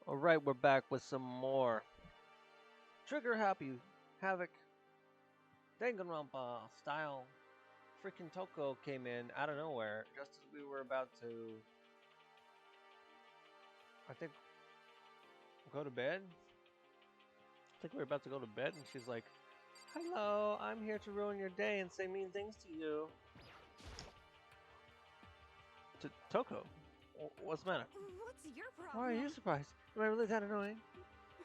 Alright, we're back with some more Trigger Happy Havoc Danganronpa style. Freaking Toko came in out of nowhere just as we were about to, I think, go to bed. I think we were about to go to bed, and she's like, "Hello, I'm here to ruin your day and say mean things to you." To Toko, what's the matter? What's your problem? Why are you surprised? Am I really that annoying?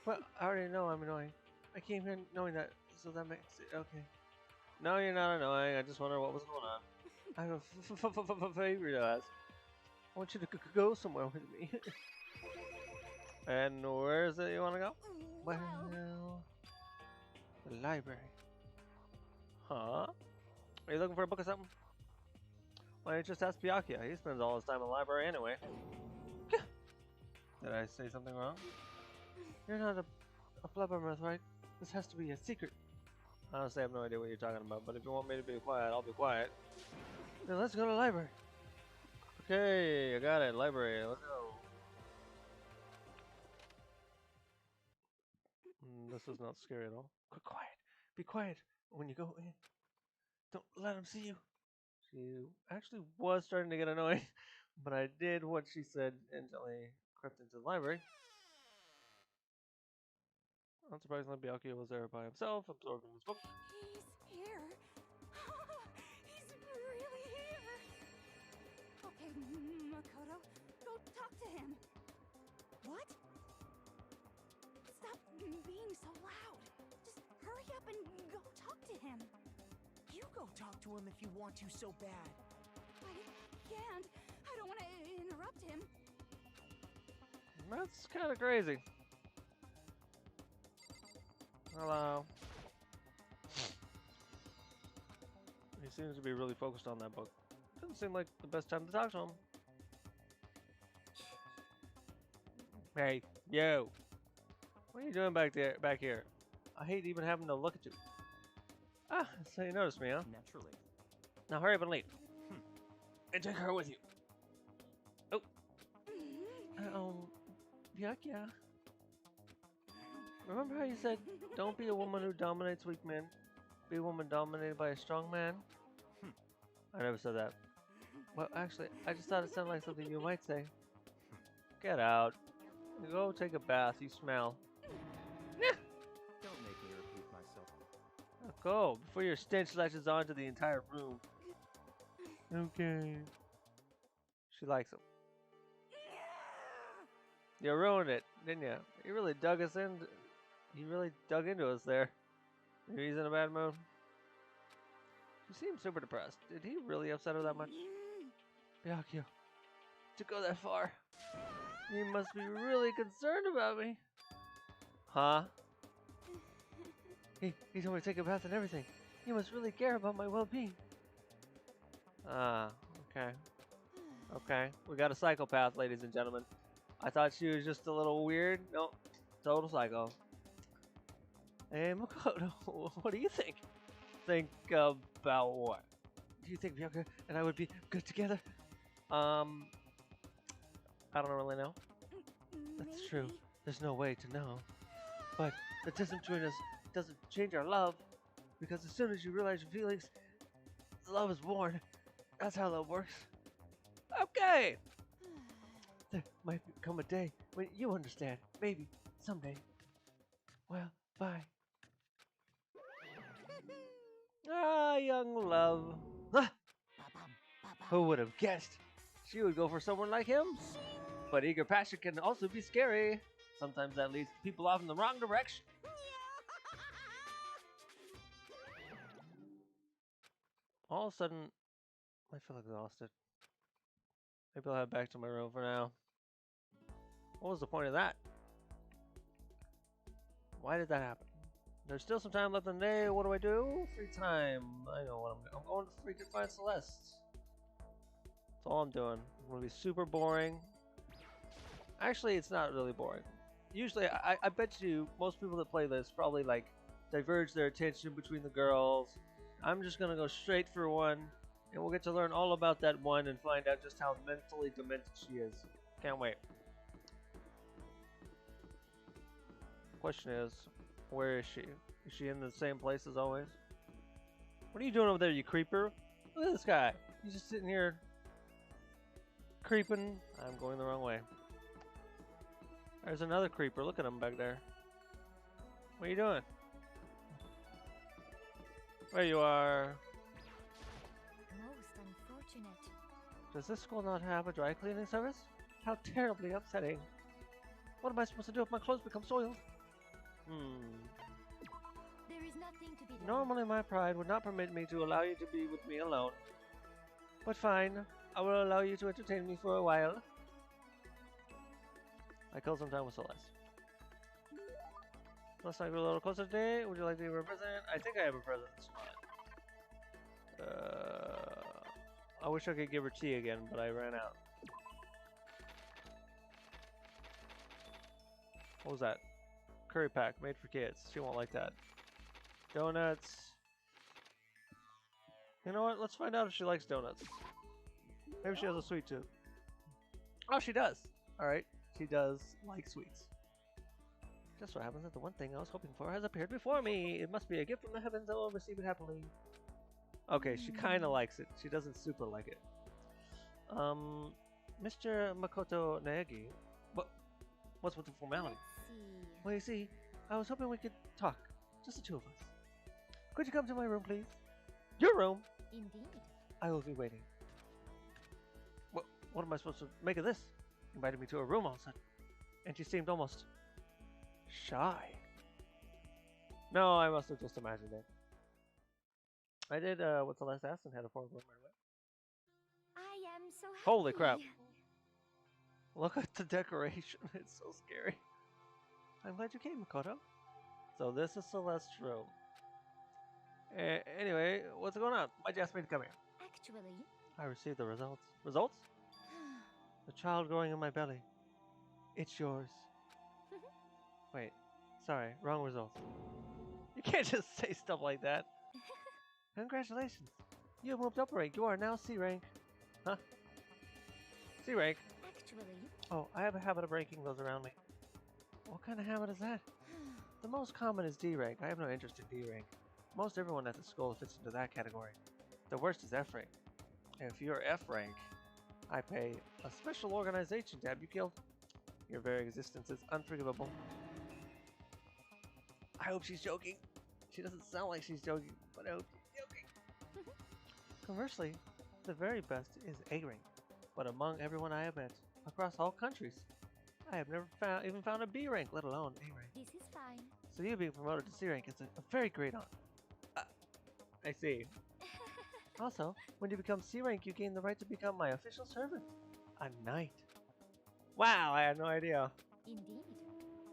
Well, I already know I'm annoying. I came here knowing that, so that makes it okay. No, you're not annoying. I just wonder what was going on. I have a favor to ask. I want you to go somewhere with me. And where is it you want to go? Well, the library. Huh? Are you looking for a book or something? Why don't you just ask Byakuya? He spends all his time in the library anyway. Did I say something wrong? You're not a blubbermouth, right? This has to be a secret. Honestly, I have no idea what you're talking about, but if you want me to be quiet, I'll be quiet. Then let's go to the library. Okay, I got it. Library, let's go. This is not scary at all. Quiet. Be quiet when you go in. Don't let him see you. She actually was starting to get annoying, but I did what she said and gently crept into the library. Unsurprisingly, Byakuya was there by himself, absorbed in his book. He's here. He's really here. Okay, Makoto, go talk to him. What? Stop being so loud. Just hurry up and go talk to him. You go talk to him if you want to so bad. I can't. I don't want to interrupt him. That's kind of crazy. Hello. He seems to be really focused on that book. Doesn't seem like the best time to talk to him. Hey, yo. What are you doing back here? I hate even having to look at you. Ah, so you noticed me, huh? Naturally. Now hurry up and leave. And take her with you. Oh. Byakuya. Remember how you said, don't be a woman who dominates weak men. Be a woman dominated by a strong man? I never said that. Well, actually, I just thought it sounded like something you might say. Get out. Go take a bath, you smell. Don't make me repeat myself. Go, before your stench latches onto the entire room. Okay. She likes him. You ruined it, didn't you? You really dug us in. You really dug into us there. Maybe he's in a bad mood. She seems super depressed. Did he really upset her that much? Byakuya, to go that far. You must be really concerned about me. Huh? He told me to take a bath and everything. You must really care about my well-being. Ah, okay. Okay, we got a psychopath, ladies and gentlemen. I thought she was just a little weird. No, total psycho. Hey, Makoto, what do you think? Think about what? Do you think Byakuya and I would be good together? I don't really know. That's true. There's no way to know. But the distance between us doesn't change our love. Because as soon as you realize your feelings, love is born. That's how love works. Okay! There might come a day when you understand. Maybe. Someday. Well, bye. Ah, young love. Ah, who would have guessed? She would go for someone like him. But eager passion can also be scary. Sometimes that leads people off in the wrong direction. All of a sudden, I feel exhausted. Maybe I'll head back to my room for now. What was the point of that? Why did that happen? There's still some time left in the day. What do? Free time. I know what I'm going to freaking find Celeste. That's all I'm doing. I'm going to be super boring. Actually, it's not really boring. Usually, I bet you most people that play this probably like diverge their attention between the girls. I'm just going to go straight for one. And we'll get to learn all about that one and find out just how mentally demented she is. Can't wait. question is, where is she? Is she in the same place as always? What are you doing over there, you creeper? Look at this guy. He's just sitting here creeping. I'm going the wrong way. There's another creeper. Look at him back there. What are you doing? There you are. Most unfortunate. Does this school not have a dry cleaning service? How terribly upsetting. What am I supposed to do if my clothes become soiled? There is nothing to be done. Normally my pride would not permit me to allow you to be with me alone. But fine, I will allow you to entertain me for a while. I killed some time with Celeste. Let's not go a little closer today. Would you like to give her a present? I think I have a present. I wish I could give her tea again, but I ran out. What was that? Curry pack made for kids. She won't like that. Donuts. You know what? Let's find out if she likes donuts. Maybe she has a sweet tooth. Oh, she does. Alright. She does like sweets. Just so happens that the one thing I was hoping for has appeared before me. It must be a gift from the heavens. I will receive it happily. Okay, she kind of likes it. She doesn't super like it. Mr. Makoto Naegi. What's with the formality? Let's see. Well, you see, I was hoping we could talk. Just the two of us. Could you come to my room, please? Your room? Indeed. I will be waiting. What am I supposed to make of this? You invited me to a room all of a sudden. And she seemed almost shy. No, I must have just imagined it. I did what Celeste asked and had a form room right away. I am so happy. Holy crap. Look at the decoration. It's so scary. I'm glad you came, Makoto. So this is Celeste's room. Anyway, what's going on? Why'd you ask me to come here? Actually, I received the results. Results? The child growing in my belly. It's yours. Wait, sorry, wrong results. You can't just say stuff like that. Congratulations. You have moved up a rank. You are now C rank. Huh? C rank? actually. Oh, I have a habit of ranking those around me. What kind of habit is that? The most common is D rank. I have no interest in D rank. Most everyone at the school fits into that category. The worst is F rank. And if you're F rank, I pay a special organization to have you killed. Your very existence is unforgivable. I hope she's joking. She doesn't sound like she's joking, but I hope she's joking. Conversely, the very best is A rank. But among everyone I have met, across all countries, I have never even found a B rank, let alone A rank. This is fine. So you being promoted to C rank is a very great honor. I see. Also, when you become C rank, you gain the right to become my official servant. A knight. Wow, I had no idea. Indeed.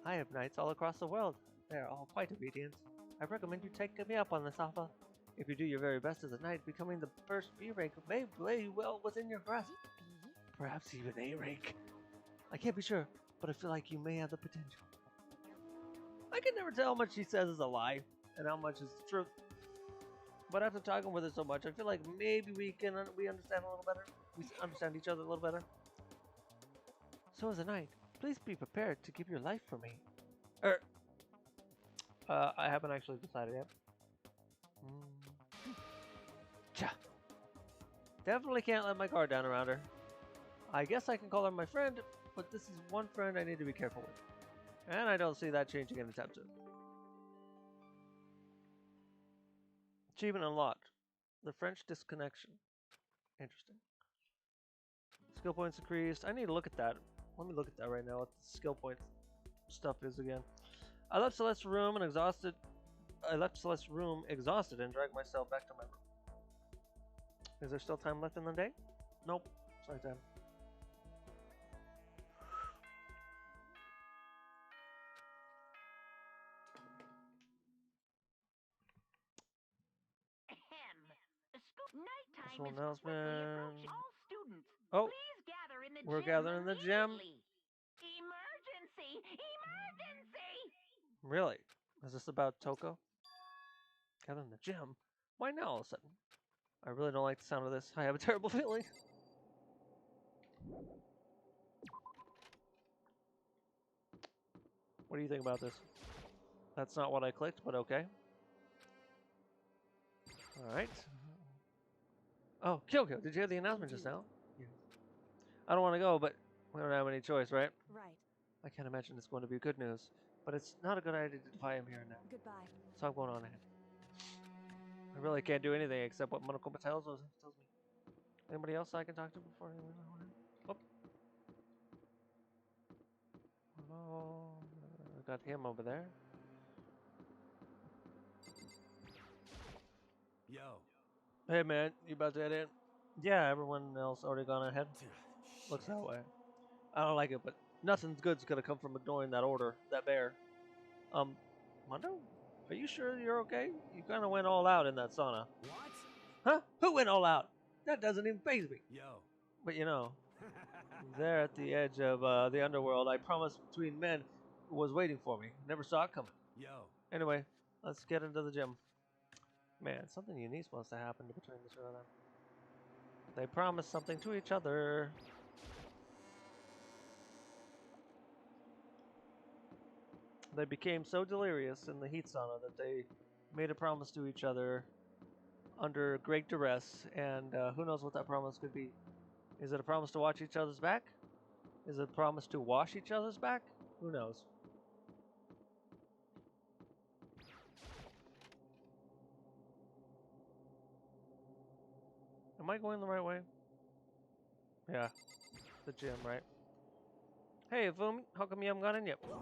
I have knights all across the world. They are all quite obedient. I recommend you take me up on this offer. If you do your very best as a knight, becoming the first B rank may lay well within your grasp. B? Perhaps even A rank. I can't be sure, but I feel like you may have the potential. I can never tell how much she says is a lie and how much is the truth. But after talking with her so much, I feel like maybe we understand a little better. We understand each other a little better. So as a knight, please be prepared to give your life for me. I haven't actually decided yet. Cha. Definitely can't let my guard down around her. I guess I can call her my friend, but this is one friend I need to be careful with. And I don't see that changing anytime soon. Achievement unlocked. The French disconnection. Interesting. Skill points increased. I need to look at that. Let me look at that right now. What the skill points stuff is again. I left Celeste's room exhausted and dragged myself back to my room. Is there still time left in the day? Nope. Sorry, time. Nighttime Special is quickly announcement. approaching. All students, Oh, please gather in the we're gym gathering in the gym. immediately. Emergency! Emergency! Really? Is this about Toko? Gather in the gym? Why now all of a sudden? I really don't like the sound of this. I have a terrible feeling. What do you think about this? That's not what I clicked, but okay. Alright. Oh, Kyoko, did you hear the announcement just now? Yeah. I don't want to go, but we don't have any choice, right? Right. I can't imagine it's going to be good news, but it's not a good idea to defy him here and now. Goodbye. So I'm going on ahead. I really can't do anything except what Monokuma tells me. Anybody else I can talk to before I leave? Oh. Hello. I got him over there. Yo. Hey man, you about to head in? Yeah, everyone else already gone ahead. Looks that way. I don't like it, but nothing's good's gonna come from ignoring that order, that bear. Mondo? Are you sure you're okay? You kinda went all out in that sauna. What? Huh? Who went all out? That doesn't even faze me. Yo. But you know, there at the edge of the underworld, I promised between men was waiting for me. Never saw it coming. Yo. Anyway, let's get into the gym. Man, something unique's supposed to happen between the two of them. They promised something to each other. They became so delirious in the heat sauna that they made a promise to each other under great duress, and who knows what that promise could be. Is it a promise to watch each other's back? Is it a promise to wash each other's back? Who knows? Am I going the right way? Yeah, the gym, right? Hey, Fumi, how come you haven't gone in yet? Why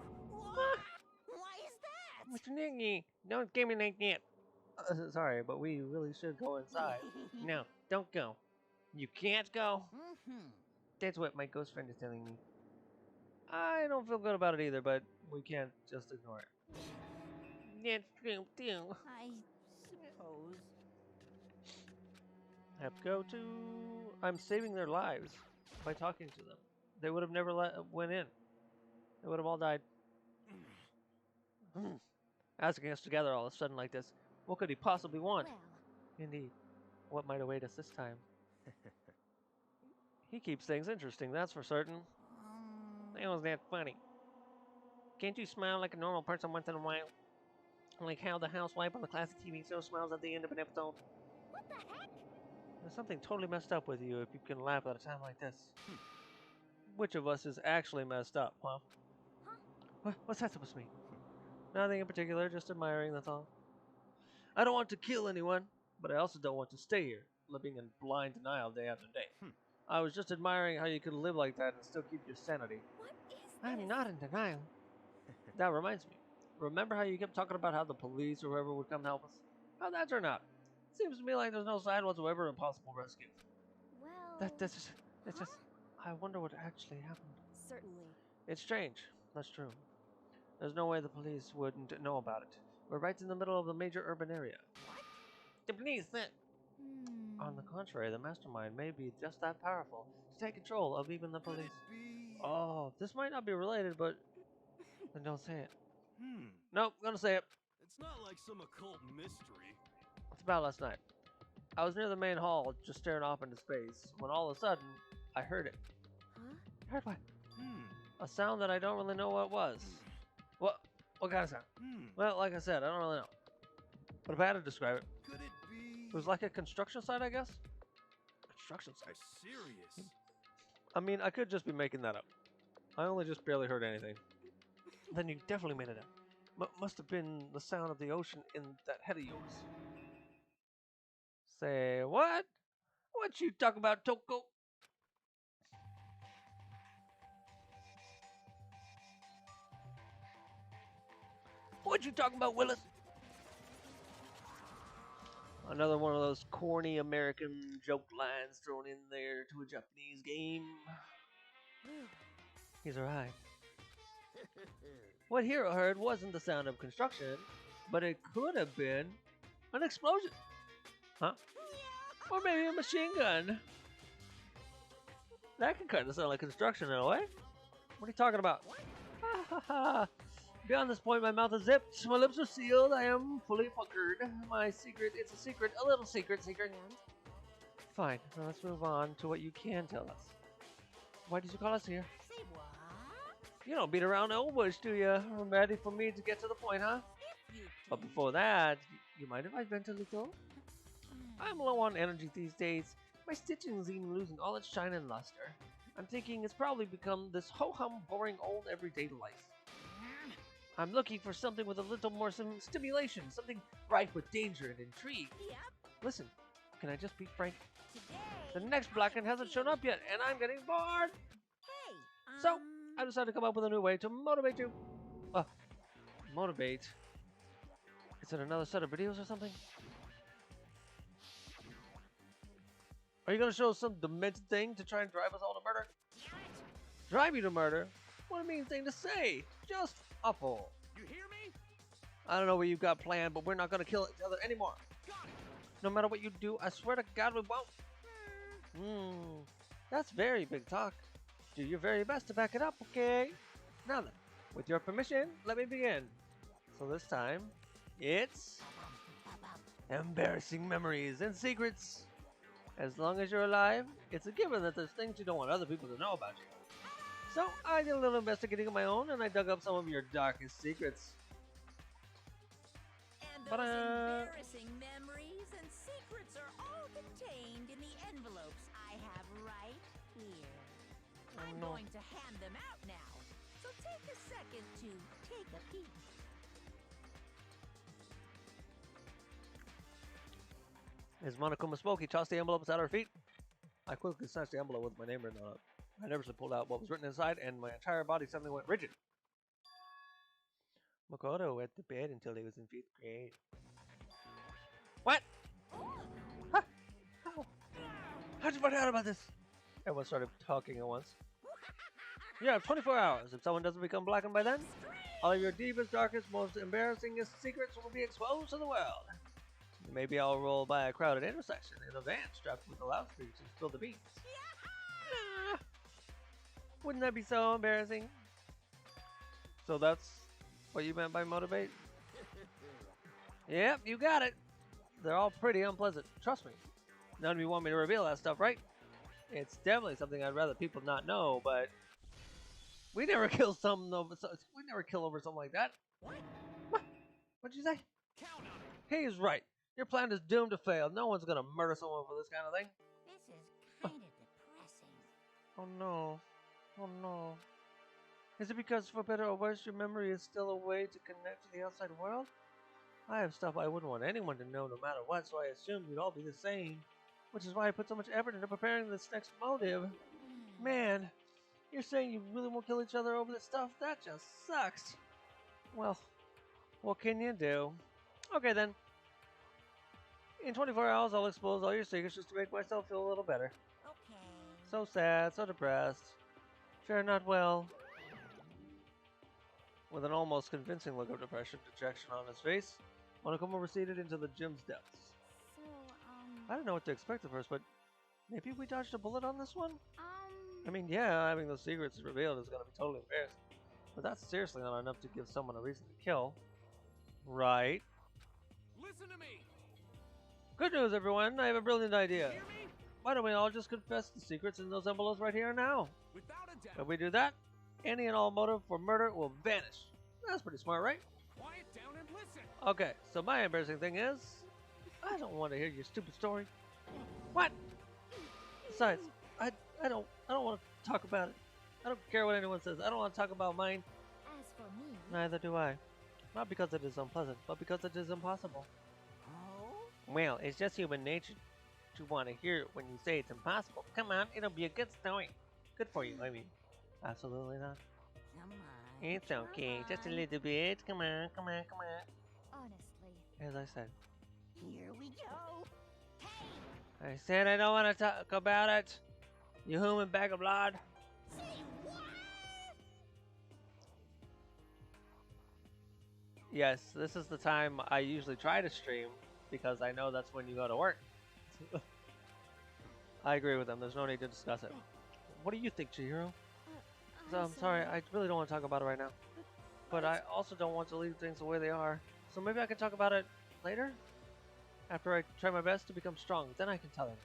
is that? Mr. Niggy, don't give me like that. Sorry, but we really should go inside. No, don't go. You can't go? That's what my ghost friend is telling me. I don't feel good about it either, but we can't just ignore it. That's true, too. I suppose. Have to go to... I'm saving their lives by talking to them. They would have never went in. They would have all died. Asking us together all of a sudden like this. What could he possibly want? Well, Indeed. What might await us this time? He keeps things interesting, that's for certain. That was that funny. Can't you smile like a normal person once in a while? Like how the housewife on the classic TV show smiles at the end of an episode? what the heck? There's something totally messed up with you if you can laugh at a time like this. Which of us is actually messed up, huh? What's that supposed to mean? Nothing in particular, just admiring, that's all. I don't want to kill anyone, but I also don't want to stay here, living in blind denial day after day. I was just admiring how you could live like that and still keep your sanity. What is this? I'm not in denial. That reminds me. Remember how you kept talking about how the police or whoever would come help us? How'd that turn out? Seems to me like there's no sign whatsoever of possible rescue. Well, That's just... I wonder what actually happened. certainly. It's strange. That's true. There's no way the police wouldn't know about it. We're right in the middle of the major urban area. What? The police then? On the contrary, the mastermind may be just that powerful to take control of even the police. Oh, this might not be related, but then don't say it. Nope, gonna say it. It's not like some occult mystery. It's about last night. I was near the main hall, just staring off into space, when all of a sudden, I heard it. Huh? Heard what? A sound that I don't really know what it was. What kind of sound? Well, like I said, I don't really know. But if I had to describe it, Could it be? it was like a construction site, I guess? Construction site? Serious? I mean, I could just be making that up. I only just barely heard anything. Then you definitely made it up. Must have been the sound of the ocean in that head of yours. Say what? What you talk about, Toko? What you talking about, Willis? Another one of those corny American joke lines thrown in there to a Japanese game. He's arrived. What Hero heard wasn't the sound of construction, but it could have been an explosion. Huh? Or maybe a machine gun. That could kind of sound like construction in a way. What are you talking about? Ha ha ha. Beyond this point, my mouth is zipped, my lips are sealed, I am fully puckered. My secret, it's a secret, a little secret. And? Fine, now let's move on to what you can tell us. Why did you call us here? Say what? You don't beat around the old bush, do you? Ready for me to get to the point, huh? But before that, you mind if I vent a little? I'm low on energy these days. My stitching is even losing all its shine and luster. I'm thinking it's probably become this ho-hum, boring, old, everyday life. I'm looking for something with a little more stimulation, something rife with danger and intrigue. Yep. Listen, can I just be frank? Today. The next Blackened hasn't shown up yet, and I'm getting bored. Hey. So, I decided to come up with a new way to motivate you. Motivate? Is it another set of videos or something? Are you going to show us some demented thing to try and drive us all to murder? Drive you to murder? What a mean thing to say. Just awful. You hear me? I don't know what you've got planned, but we're not going to kill each other anymore. No matter what you do, I swear to God we won't. That's very big talk. Do your very best to back it up, okay? Now then, with your permission, let me begin. So this time, it's embarrassing memories and secrets. As long as you're alive, it's a given that there's things you don't want other people to know about you. So I did a little investigating of my own, and I dug up some of your darkest secrets. And those embarrassing memories and secrets are all contained in the envelopes I have right here. I'm going to hand them out now, so take a second to take a peek. As Monokuma spoke, he tossed the envelopes at our feet. I quickly snatched the envelope with my name written on it. I nervously pulled out what was written inside, and my entire body suddenly went rigid. Makoto went to bed until he was in 5th grade. What? Huh? How'd you find out about this? Everyone started talking at once. You have 24 hours. If someone doesn't become blackened by then, all of your deepest, darkest, most embarrassingest secrets will be exposed to the world. Maybe I'll roll by a crowded intersection in a van strapped with a loudspeaker and spill the beans. Wouldn't that be so embarrassing? So that's what you meant by motivate? Yep, you got it. They're all pretty unpleasant. Trust me. None of you want me to reveal that stuff, right? It's definitely something I'd rather people not know, but we never kill we never kill over something like that. What? What'd you say? Count on it. He's right. Your plan is doomed to fail. No one's gonna murder someone for this kind of thing. This is kind of depressing. Oh no. Oh no. Is it because, for better or worse, your memory is still a way to connect to the outside world? I have stuff I wouldn't want anyone to know no matter what, so I assumed we'd all be the same. Which is why I put so much effort into preparing this next motive. Man, you're saying you really won't kill each other over this stuff? That just sucks. Well, what can you do? Okay then. In 24 hours, I'll expose all your secrets just to make myself feel a little better. Okay. So sad, so depressed. Fare not well. With an almost convincing look of depression, dejection on his face, Monokuma receded into the gym's depths. So, I didn't know what to expect at first, but maybe we dodged a bullet on this one? I mean, yeah, having those secrets revealed is going to be totally embarrassing. But that's seriously not enough to give someone a reason to kill. Right? Listen to me. Good news, everyone! I have a brilliant idea. Hear me? Why don't we all just confess the secrets in those envelopes right here and now? Without a doubt. If we do that, any and all motive for murder will vanish. That's pretty smart, right? Quiet down and listen. Okay, so my embarrassing thing is, I don't want to hear your stupid story. What? Besides, I don't want to talk about it. I don't care what anyone says. I don't want to talk about mine. as for me, Neither do I. Not because it is unpleasant, but because it is impossible. oh, Well, it's just human nature to want to hear it when you say it's impossible. Come on, it'll be a good story. Good for you, I mean. Absolutely not. come on. It's okay, come just a on. little bit. Come on, come on, come on. Honestly, As I said. here we go. Hey, I said I don't want to talk about it. You human bag of blood. say what? Yes, this is the time I usually try to stream because I know that's when you go to work. I agree with them. There's no need to discuss it. What do you think, Chihiro? So, I'm sorry. I really don't want to talk about it right now. But I also don't want to leave things the way they are. So maybe I can talk about it later? After I try my best to become strong. Then I can tell him.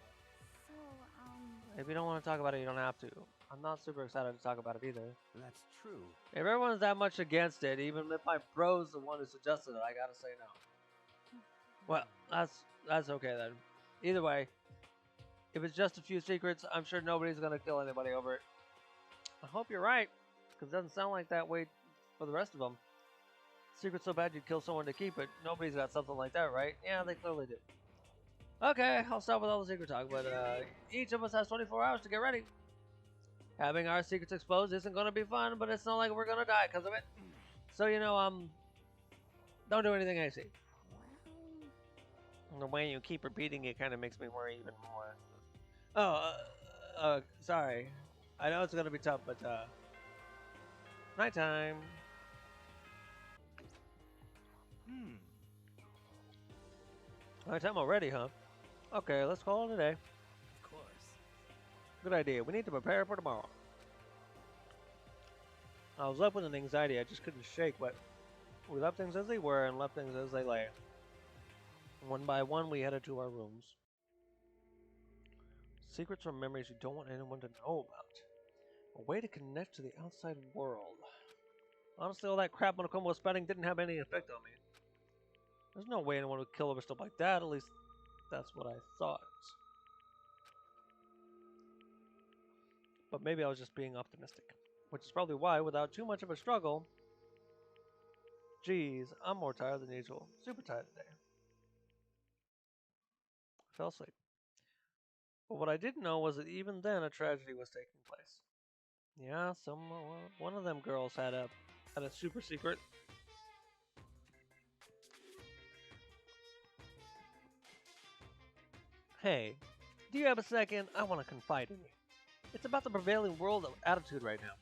So, If you don't want to talk about it, you don't have to. I'm not super excited to talk about it either. That's true. If everyone's that much against it, even if my bro's the one who suggested it, I gotta say no. Well, that's okay then. Either way, if it's just a few secrets, I'm sure nobody's gonna kill anybody over it. I hope you're right, because it doesn't sound like that way for the rest of them. Secret's so bad you'd kill someone to keep it. Nobody's got something like that, right? Yeah, they clearly do. Okay, I'll stop with all the secret talk, but each of us has 24 hours to get ready. Having our secrets exposed isn't going to be fun, but it's not like we're going to die because of it. So, you know, don't do anything I see. The way you keep repeating it kind of makes me worry even more. Oh, sorry. I know it's going to be tough, but, nighttime. Nighttime already, huh? Okay, let's call it a day. Of course. Good idea. We need to prepare for tomorrow. I was left with an anxiety I just couldn't shake, but we left things as they were and left things as they lay. One by one, we headed to our rooms. Secrets or memories you don't want anyone to know about. A way to connect to the outside world. Honestly, all that crap Monokuma was spending didn't have any effect on me. There's no way anyone would kill over stuff like that, at least that's what I thought. But maybe I was just being optimistic. Which is probably why, without too much of a struggle... Geez, I'm more tired than usual. Super tired today. I fell asleep. But what I didn't know was that even then a tragedy was taking place. Yeah, one of them girls had a super secret. Hey, do you have a second? I want to confide in you. It's about the prevailing world of attitude right now.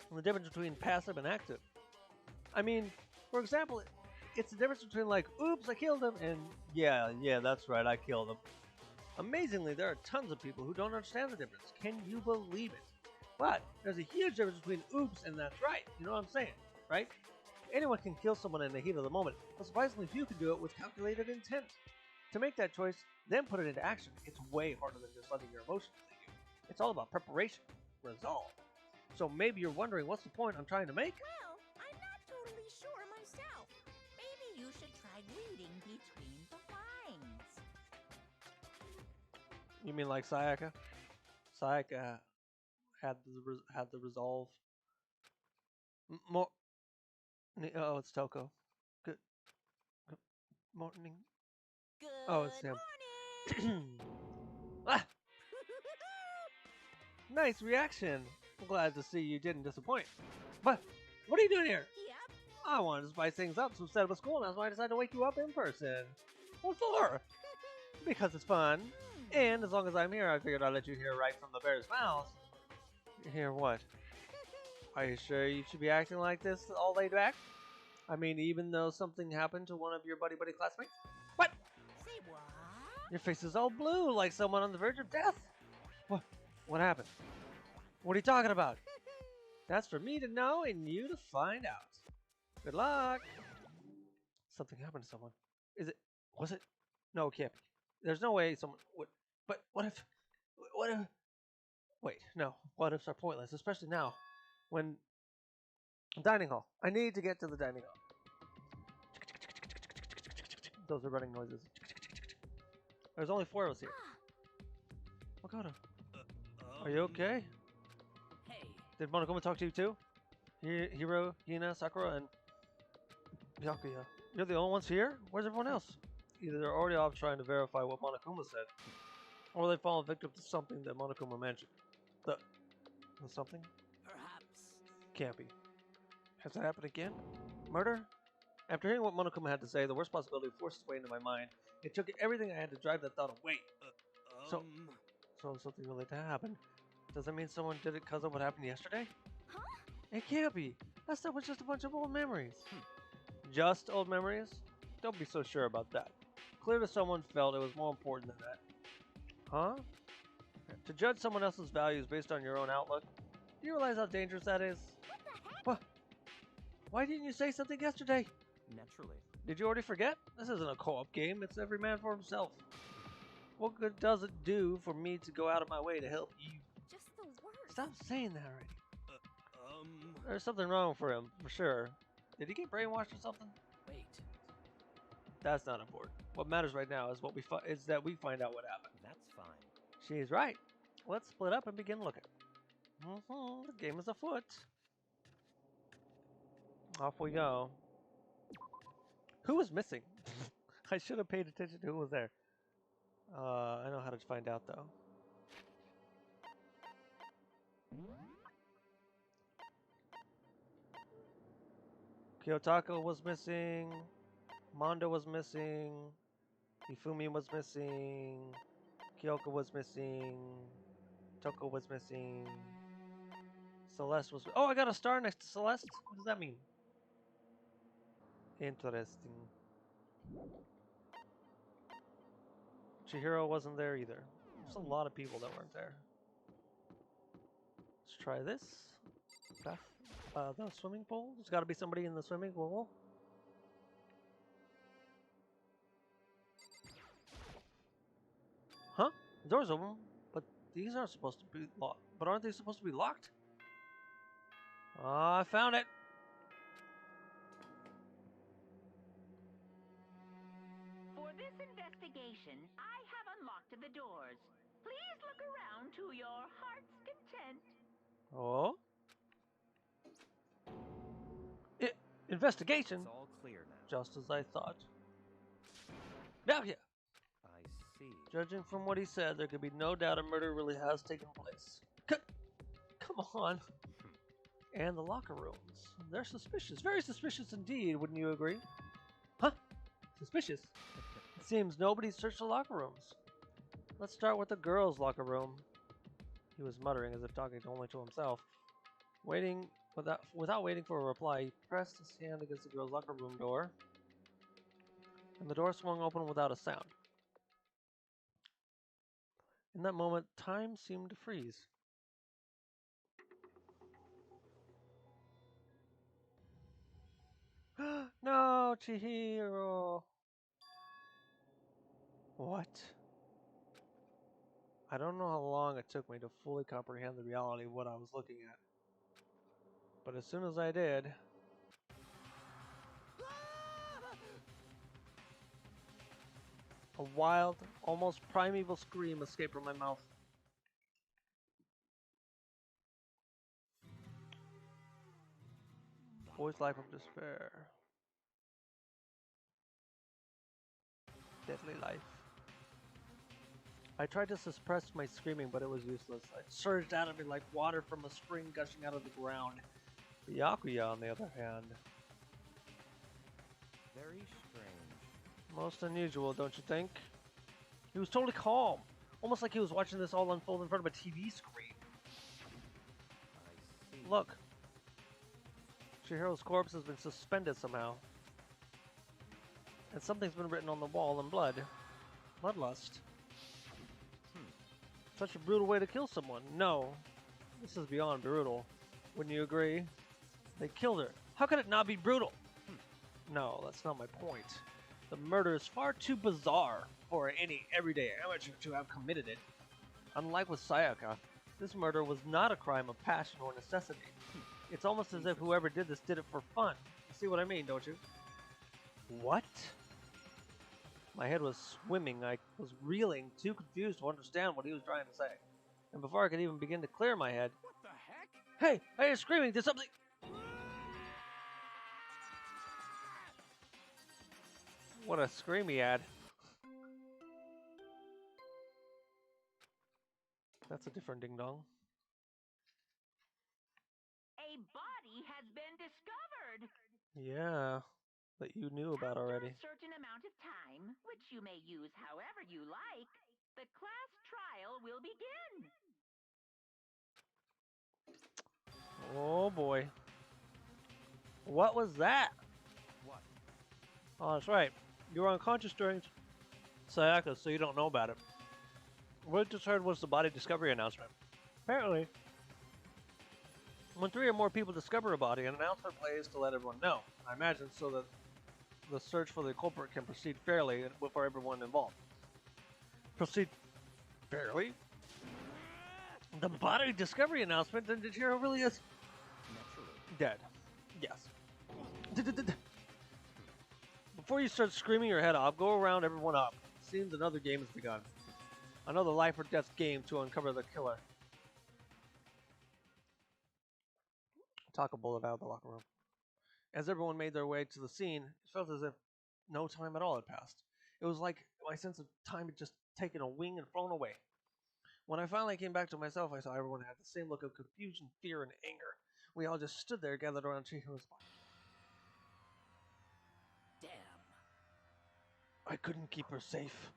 And the difference between passive and active. I mean, for example, it's the difference between like, oops, I killed him, and yeah, that's right, I killed him. Amazingly, there are tons of people who don't understand the difference. Can you believe it? But there's a huge difference between oops and that's right. You know what I'm saying, right? Anyone can kill someone in the heat of the moment, but surprisingly few can do it with calculated intent. To make that choice, then put it into action, it's way harder than just letting your emotions lead you. It's all about preparation, resolve. So maybe you're wondering what's the point I'm trying to make? Well, I'm not totally sure myself. Maybe you should try reading between the lines. You mean like Sayaka? Sayaka had the resolve. More. Oh, it's Toko. Good morning. Good Oh, it's him. morning! Ah, nice reaction. I'm glad to see you didn't disappoint. But what are you doing here? Yep. I wanted to spice things up instead of a school, and that's why I decided to wake you up in person. What for? Because it's fun. And as long as I'm here, I figured I'd let you hear right from the bear's mouth. Hear what? Are you sure you should be acting like this all laid back? I mean, even though something happened to one of your buddy classmates? What? Say what? Your face is all blue, like someone on the verge of death. What happened? What are you talking about? That's for me to know and you to find out. Good luck. Something happened to someone. Was it? No, it can't be. There's no way someone would. But what if? Wait, no. What ifs are pointless, especially now. When. Dining hall. I need to get to the dining hall. Those are running noises. There's only 4 of us here. Makoto, are you okay? Hey. Did Monokuma talk to you too? Hiro, Hina, Sakura, and Byakuya. You're the only ones here? Where's everyone else? Either they're already off trying to verify what Monokuma said, or they've fallen victim to something that Monokuma mentioned. The something? Perhaps. Can't be. Has that happened again? Murder? After hearing what Monokuma had to say, the worst possibility forced its way into my mind. It took everything I had to drive that thought away. So something really happened. Does that mean someone did it because of what happened yesterday? Huh? It can't be. That stuff was just a bunch of old memories. Just old memories? Don't be so sure about that. Clearly someone felt it was more important than that. Huh? To judge someone else's values based on your own outlook, do you realize how dangerous that is? What the heck? What? Why didn't you say something yesterday? Naturally. Did you already forget? This isn't a co-op game, it's every man for himself. What good does it do for me to go out of my way to help you? Just the worst. Stop saying that already. There's something wrong for him, for sure. Did he get brainwashed or something? Wait. That's not important. What matters right now is that we find out what happened. That's fine. She's right. Let's split up and begin looking. The game is afoot. Off we go. Who was missing? I should have paid attention to who was there. I know how to find out though. Kiyotaka was missing. Mondo was missing. Ifumi was missing. Kyoko was missing. Toko was missing. Celeste was. Oh, I got a star next to Celeste. What does that mean? Interesting. Chihiro wasn't there either. There's a lot of people that weren't there. Let's try this. The swimming pool. There's got to be somebody in the swimming pool. Huh? The door's open, but these aren't supposed to be locked. But aren't they supposed to be locked? I found it. For this investigation, I have unlocked the doors. Please look around to your heart's content. Oh. Investigation. It's all clear now. Just as I thought. Now here. I see. Judging from what he said, there could be no doubt a murder really has taken place. Come on. And the locker rooms. They're suspicious. Very suspicious indeed, wouldn't you agree? Huh? Suspicious? It seems nobody searched the locker rooms. Let's start with the girls' locker room. He was muttering as if talking only to himself. Without waiting for a reply, he pressed his hand against the girls' locker room door. And the door swung open without a sound. In that moment, time seemed to freeze. No, Chihiro! What? I don't know how long it took me to fully comprehend the reality of what I was looking at. But as soon as I did... a wild, almost primeval scream escaped from my mouth. Boy's life of despair. Deadly life. I tried to suppress my screaming, but it was useless. It surged out of me like water from a spring gushing out of the ground. Byakuya, on the other hand. Very strange. Most unusual, don't you think? He was totally calm. Almost like he was watching this all unfold in front of a TV screen. I see. Look. Chihiro's corpse has been suspended somehow. And something's been written on the wall in blood. Bloodlust. Such a brutal way to kill someone. No. This is beyond brutal. Wouldn't you agree? They killed her. How could it not be brutal? No, that's not my point. The murder is far too bizarre for any everyday amateur to have committed it. Unlike with Sayaka, this murder was not a crime of passion or necessity. It's almost as if whoever did this did it for fun. You see what I mean, don't you? What? My head was swimming. I was reeling, too confused to understand what he was trying to say. And before I could even begin to clear my head... What the heck? Hey! I hear screaming! There's something... What a scream he had. That's a different ding-dong. A body has been discovered. Yeah, that you knew about already. After a certain amount of time, which you may use however you like, the class trial will begin. Oh boy. What was that? What? Oh, that's right. You were unconscious during Sayaka, so you don't know about it. What I just heard was the body discovery announcement. Apparently, when 3 or more people discover a body, an announcement plays to let everyone know. I imagine so that the search for the culprit can proceed fairly for everyone involved. Proceed fairly? The body discovery announcement, and Chihiro really is Naturally. dead. Yes. Before you start screaming your head off, go around everyone up. Seems another game has begun. Another life or death game to uncover the killer. Talk a bullet out of the locker room. As everyone made their way to the scene, it felt as if no time at all had passed. It was like my sense of time had just taken a wing and flown away. When I finally came back to myself, I saw everyone had the same look of confusion, fear, and anger. We all just stood there gathered around Chihiro's body. Damn. I couldn't keep her safe.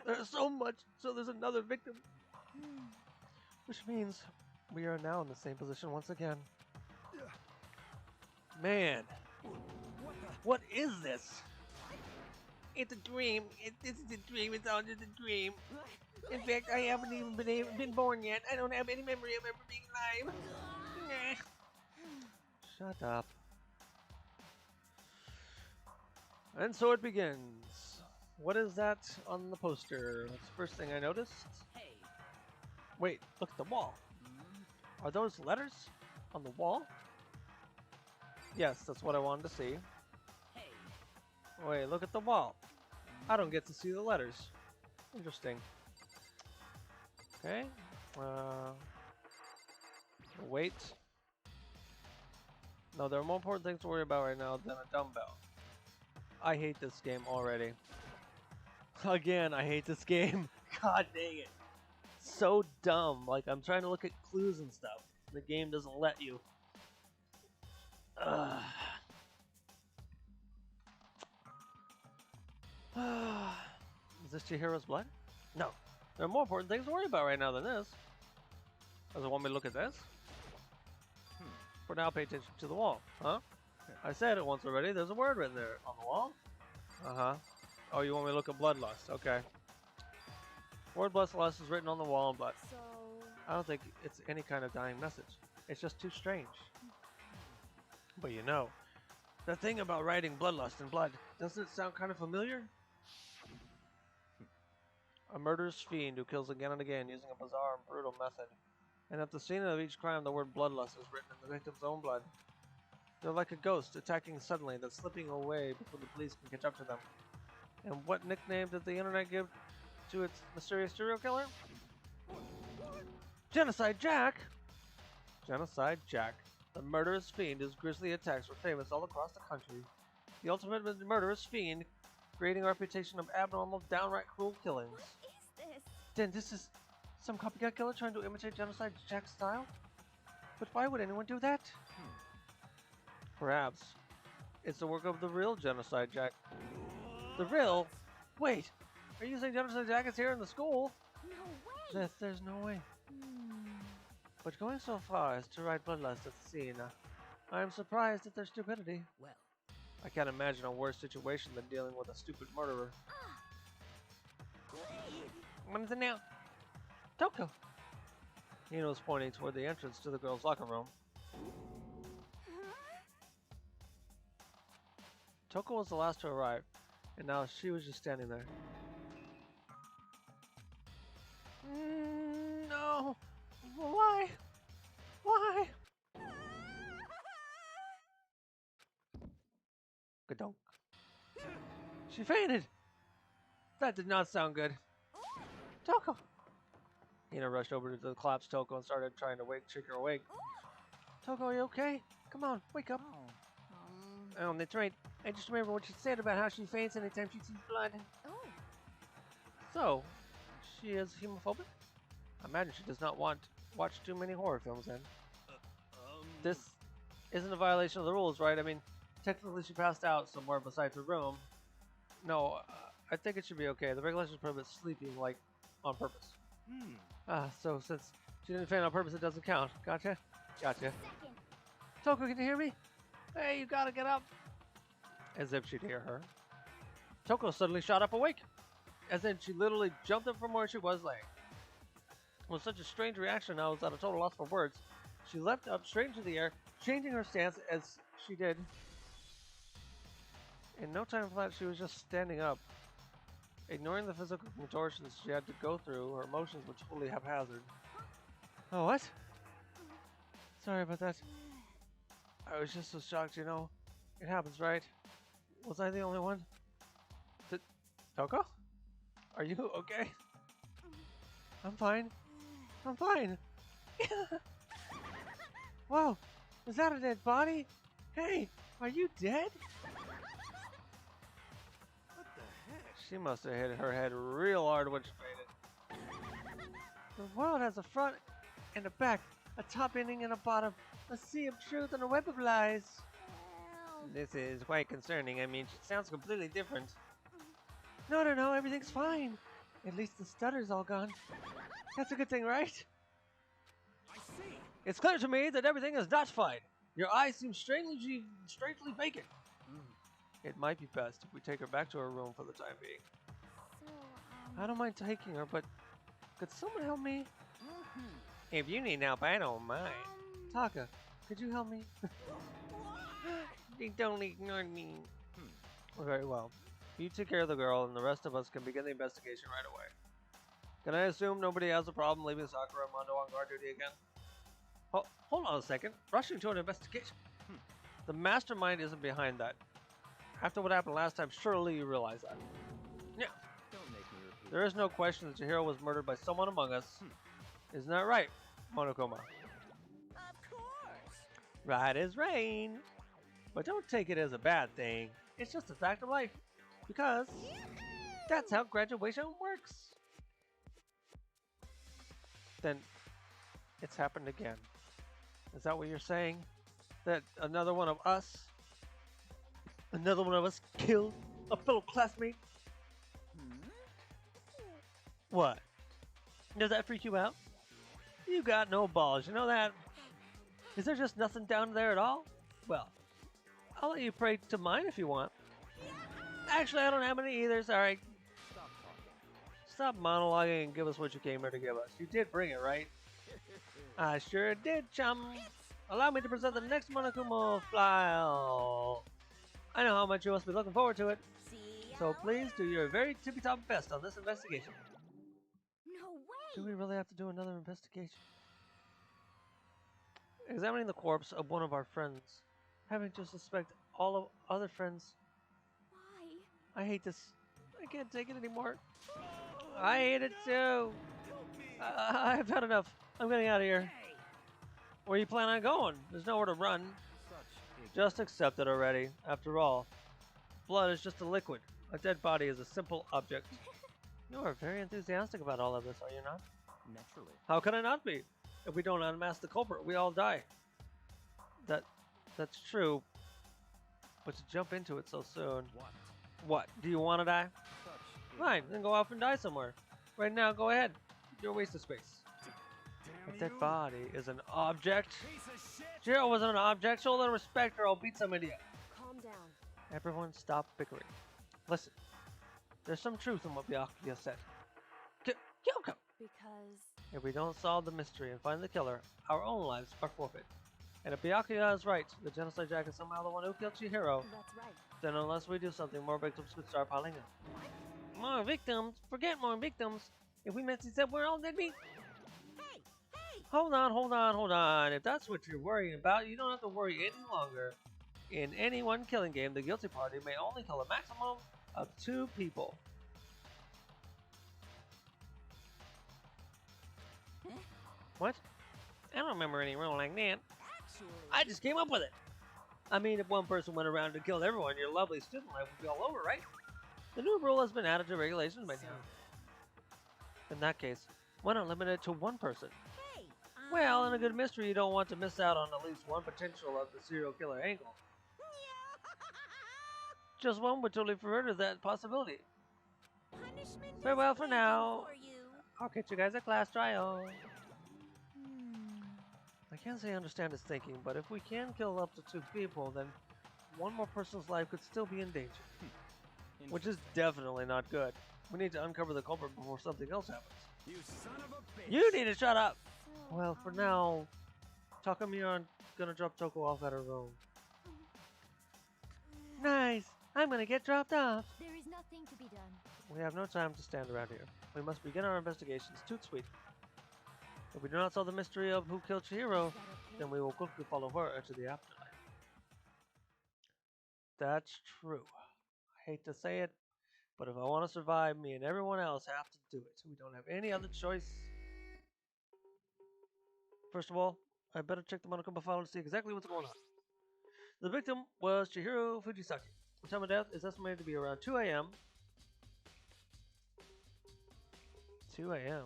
There's so much, so there's another victim. Which means we are now in the same position once again. Man, what is this? It's a dream. This is a dream. It's all just a dream. In fact, I haven't even been born yet. I don't have any memory of ever being alive. Shut up. And so it begins. What is that on the poster? That's the first thing I noticed. Hey. Wait, look at the wall. Are those letters on the wall? Yes, that's what I wanted to see. Hey. Wait, look at the wall. I don't get to see the letters. Interesting. Okay. Wait. No, there are more important things to worry about right now than a dumbbell. I hate this game already. Again, I hate this game. God dang it. So dumb. Like, I'm trying to look at clues and stuff. The game doesn't let you. Ugh. Is this Chihiro's blood? No. There are more important things to worry about right now than this. Does it want me to look at this? For now, pay attention to the wall. Huh? I said it once already. There's a word written there on the wall. Uh-huh. Oh, you want me to look at bloodlust? Okay. Word bloodlust is written on the wall in blood. So... I don't think it's any kind of dying message. It's just too strange. But you know, the thing about writing bloodlust in blood, doesn't it sound kind of familiar? A murderous fiend who kills again and again using a bizarre and brutal method. And at the scene of each crime, the word bloodlust is written in the victim's own blood. They're like a ghost, attacking suddenly, then slipping away before the police can catch up to them. And what nickname did the internet give to its mysterious serial killer? Genocide Jack! Genocide Jack. The murderous fiend whose grisly attacks were famous all across the country. The ultimate murderous fiend, creating a reputation of abnormal, downright cruel killings. What is this? Then this is some copycat killer trying to imitate Genocide Jack's style? But why would anyone do that? Perhaps it's the work of the real Genocide Jack. The real? Wait, are you saying Genocide Jack is here in the school? No way! There's no way. But going so far as to write bloodlust at the scene, I am surprised at their stupidity. Well. I can't imagine a worse situation than dealing with a stupid murderer. What is it now? Toko! Hino was pointing toward the entrance to the girls' locker room. Toko was the last to arrive, and now she was just standing there. No! Why? Why? Gadonk. She fainted! That did not sound good. Toko! Hina rushed over to the collapsed Toko and started trying to shake her awake. Toko, are you okay? Come on, wake up. Oh, that's right. I just remember what she said about how she faints anytime she sees blood. Oh. So, she is homophobic? I imagine she does not watch too many horror films then. This isn't a violation of the rules, right? I mean, technically she passed out somewhere besides her room. No, I think it should be okay. The regulations prohibit sleeping, like, on purpose. So since she didn't faint on purpose, it doesn't count. Gotcha? Gotcha. Toko, can you hear me? Hey, you gotta get up. As if she'd hear her. Toko suddenly shot up awake. As in, she literally jumped up from where she was laying. It was such a strange reaction, I was at a total loss for words. She leapt up straight into the air, changing her stance as she did. In no time flat, she was just standing up. Ignoring the physical contortions she had to go through, her emotions were totally haphazard. Oh, what? Sorry about that. I was just so shocked, you know. It happens, right? Was I the only one? Toko? Are you okay? I'm fine. I'm fine. Whoa, is that a dead body? Hey, are you dead? What the heck? She must have hit her head real hard when she fainted. The world has a front and a back, a top ending and a bottom, a sea of truth and a web of lies. Well, This is quite concerning. I mean, she sounds completely different. No, everything's fine. At least the stutter's all gone. That's a good thing, right? I see. It's clear to me that everything is not fine. Your eyes seem strangely vacant. It might be best if we take her back to her room for the time being. so, I don't mind taking her, but could someone help me? If you need help, I don't mind. Taka, could you help me? They don't ignore me. Very well. You take care of the girl, and the rest of us can begin the investigation right away. Can I assume nobody has a problem leaving Sakura and Mondo on guard duty again? Hold on a second. Rushing to an investigation. The mastermind isn't behind that. After what happened last time, surely you realize that. Yeah. Don't make me repeat. There is no question that your hero was murdered by someone among us. Isn't that right, Monokuma? of course. Right as rain. But don't take it as a bad thing. It's just a fact of life. Because that's how graduation works. Then it's happened again. Is that what you're saying? That another one of us killed a fellow classmate? What? Does that freak you out? You got no balls, you know that? Is there just nothing down there at all? Well, I'll let you pray to mine if you want. Actually, I don't have any either, sorry. Stop talking. Stop monologuing and give us what you came here to give us. You did bring it, right? I sure did, chum. Allow me to present the next Monokuma file. I know how much you must be looking forward to it. See ya So please do later. your very tippy-top best on this investigation. No way. Do we really have to do another investigation? Examining the corpse of one of our friends. Having to suspect all of other friends. Why? I hate this. I can't take it anymore. I hate it too. I've had enough. I'm getting out of here. Where you plan on going? There's nowhere to run. Such ignorance. Just accept it already. After all, blood is just a liquid. A dead body is a simple object. You are very enthusiastic about all of this, are you not? Naturally. How can I not be? If we don't unmask the culprit, we all die. That's true. But to jump into it so soon. What? What? Do you want to die? Such Fine, ignorance. then go off and die somewhere. Right now, go ahead. You're a waste of space. If that body is an object. Jiro wasn't an object. Show a little respect or I'll beat some idiot. Calm down. Everyone stop bickering. Listen, there's some truth in what Byakuya said. Kyoko! Because If we don't solve the mystery and find the killer, our own lives are forfeit. And if Byakuya is right, the Genocide Jack is somehow the one who killed Chihiro, that's right. then unless we do something, more victims could start piling in. More victims? Forget more victims. If we mess this up, we're all dead meat. Hey, hey. Hold on. If that's what you're worrying about, you don't have to worry any longer. In any one killing game, the guilty party may only kill a maximum of 2 people. Huh? What? I don't remember any rule like that. Actually, I just came up with it. I mean, if one person went around and killed everyone, your lovely student life would be all over, right? The new rule has been added to regulations by now. In that case, why not limit it to 1 person? hey. Well, in a good mystery, you don't want to miss out on at least one potential of the serial killer angle. Just one would totally further that possibility. Punishment Farewell is for waiting now. for you. I'll catch you guys at class trial. Hmm. I can't say I understand his thinking, but if we can kill up to 2 people, then one more person's life could still be in danger. Which is definitely not good. We need to uncover the culprit before something else happens. You son of a bitch. You need to shut up! So, Well, for now, Takamiya gonna drop Toko off at her room. Nice! I'm gonna get dropped off. There is nothing to be done. We have no time to stand around here. We must begin our investigations. Toot sweet. If we do not solve the mystery of who killed Chihiro, Is that okay? then we will quickly follow her into the afterlife. That's true. I hate to say it, but if I want to survive, me and everyone else have to do it. We don't have any other choice. First of all, I better check the Monokuma file to see exactly what's going on. The victim was Chihiro Fujisaki. The time of death is estimated to be around 2 a.m. 2 a.m.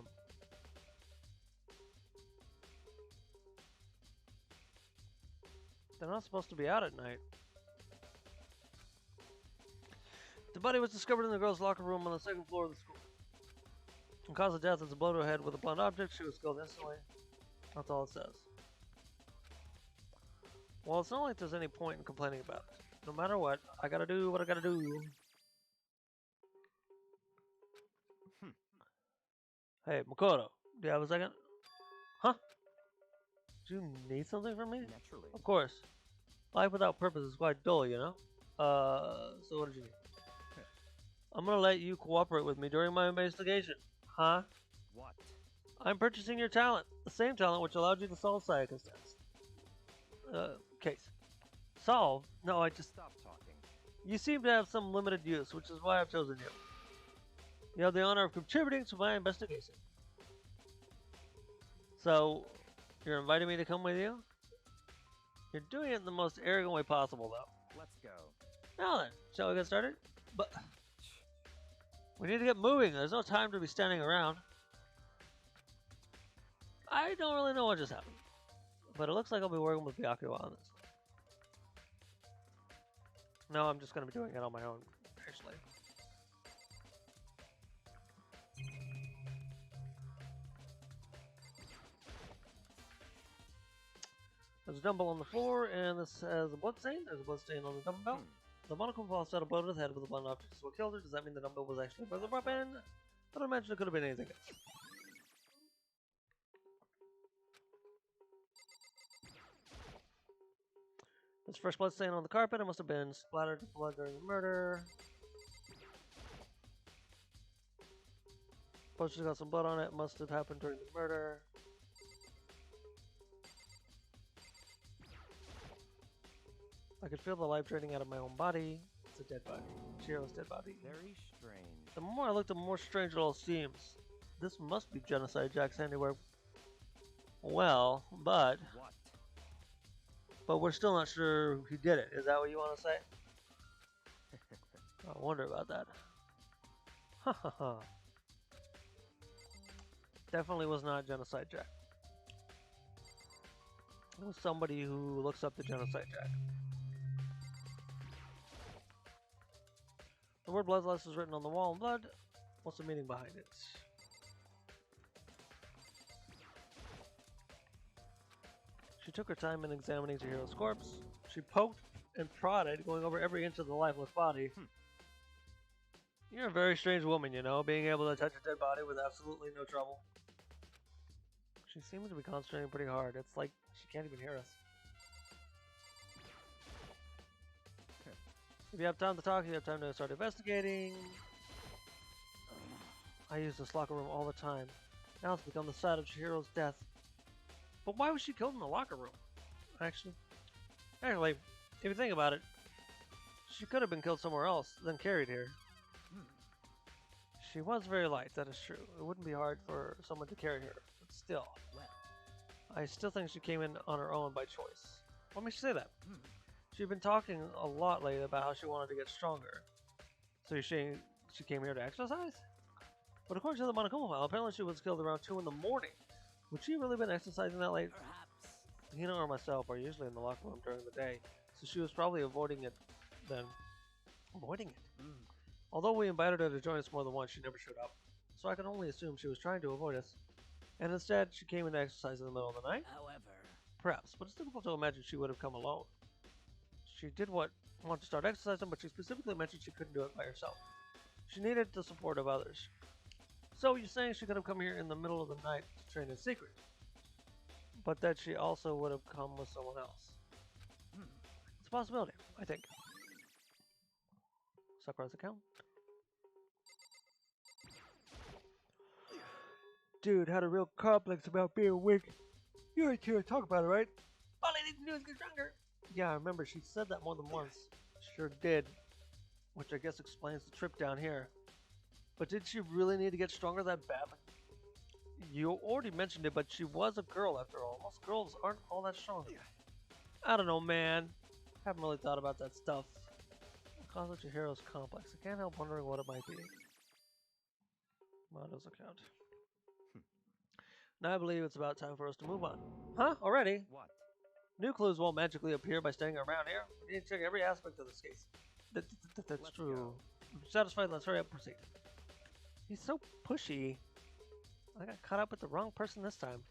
They're not supposed to be out at night. The body was discovered in the girls' locker room on the second floor of the school. The cause of death is a blow to her head with a blunt object. She was killed instantly. That's all it says. Well, it's not like there's any point in complaining about it. No matter what, I gotta do what I gotta do. Hey, Makoto, do you have a second? Huh? Do you need something from me? Naturally. Of course. Life without purpose is quite dull, you know? So what did you need? I'm gonna let you cooperate with me during my investigation. Huh? What? I'm purchasing your talent. The same talent which allowed you to solve Sayaka's case. Solve? No, I just... Stop talking. You seem to have some limited use, which is why I've chosen you. You have the honor of contributing to my investigation. So, you're inviting me to come with you? You're doing it in the most arrogant way possible, though. Let's go. Now then, shall we get started? But we need to get moving. There's no time to be standing around. I don't really know what just happened, but it looks like I'll be working with Byakuya on this. No, I'm just going to be doing it on my own, actually. There's a dumbbell on the floor, and this has a blood stain. There's a blood stain on the dumbbell. The Monokuma falls out a blow to the head with a blunt object is what killed her. Does that mean the dumbbell was actually a burglar weapon? I don't imagine it could have been anything else. There's fresh blood stain on the carpet. It must have been splattered with blood during the murder. Poster's got some blood on it. It must have happened during the murder. I could feel the life draining out of my own body. It's a dead body. Chihiro's dead body. Very strange. The more I look, the more strange it all seems. This must be Genocide Jack's handiwork. Well, but What? we're still not sure who did it. Is that what you want to say? I wonder about that. Ha ha ha. Definitely was not Genocide Jack. It was somebody who looks up to Genocide Jack. The word bloodlust is written on the wall in blood. What's the meaning behind it? She took her time in examining Chihiro's corpse. She poked and prodded, going over every inch of the lifeless body. You're a very strange woman, you know, being able to touch a dead body with absolutely no trouble. She seems to be concentrating pretty hard. It's like she can't even hear us. If you have time to talk, you have time to start investigating. I use this locker room all the time. Now it's become the site of Chihiro's death. But why was she killed in the locker room? Actually, if you think about it, she could have been killed somewhere else, then carried here. She was very light, that is true. It wouldn't be hard for someone to carry her, but still. I still think she came in on her own by choice. What makes you say that? She'd been talking a lot lately about how she wanted to get stronger. So you're saying she came here to exercise? But according to the Monokuma file, apparently she was killed around 2 in the morning. Would she really been exercising that late? Perhaps. Hina or myself are usually in the locker room during the day, so she was probably avoiding it then. Avoiding it? Although we invited her to join us more than once, she never showed up. So I can only assume she was trying to avoid us. And instead, she came in to exercise in the middle of the night? However, Perhaps, but it's difficult to imagine she would have come alone. She did want to start exercising, but she specifically mentioned she couldn't do it by herself. She needed the support of others. So you're saying she could have come here in the middle of the night to train in secret, but that she also would have come with someone else. It's a possibility, I think. Sakura's account. Dude had a real complex about being weak. You ain't here to talk about it, right? All I need to do is get stronger. Yeah, I remember she said that more than once. Sure did. Which I guess explains the trip down here. But did she really need to get stronger that badly? You already mentioned it, but she was a girl after all. Most girls aren't all that strong. I don't know, man. Haven't really thought about that stuff. Cause of Chihiro's complex. I can't help wondering what it might be. Mondo's account. Now I believe it's about time for us to move on. Huh? Already? What? New clues won't magically appear by staying around here. We need to check every aspect of this case. That's Let's true. go. I'm satisfied. Let's hurry up and proceed. He's so pushy. I got caught up with the wrong person this time.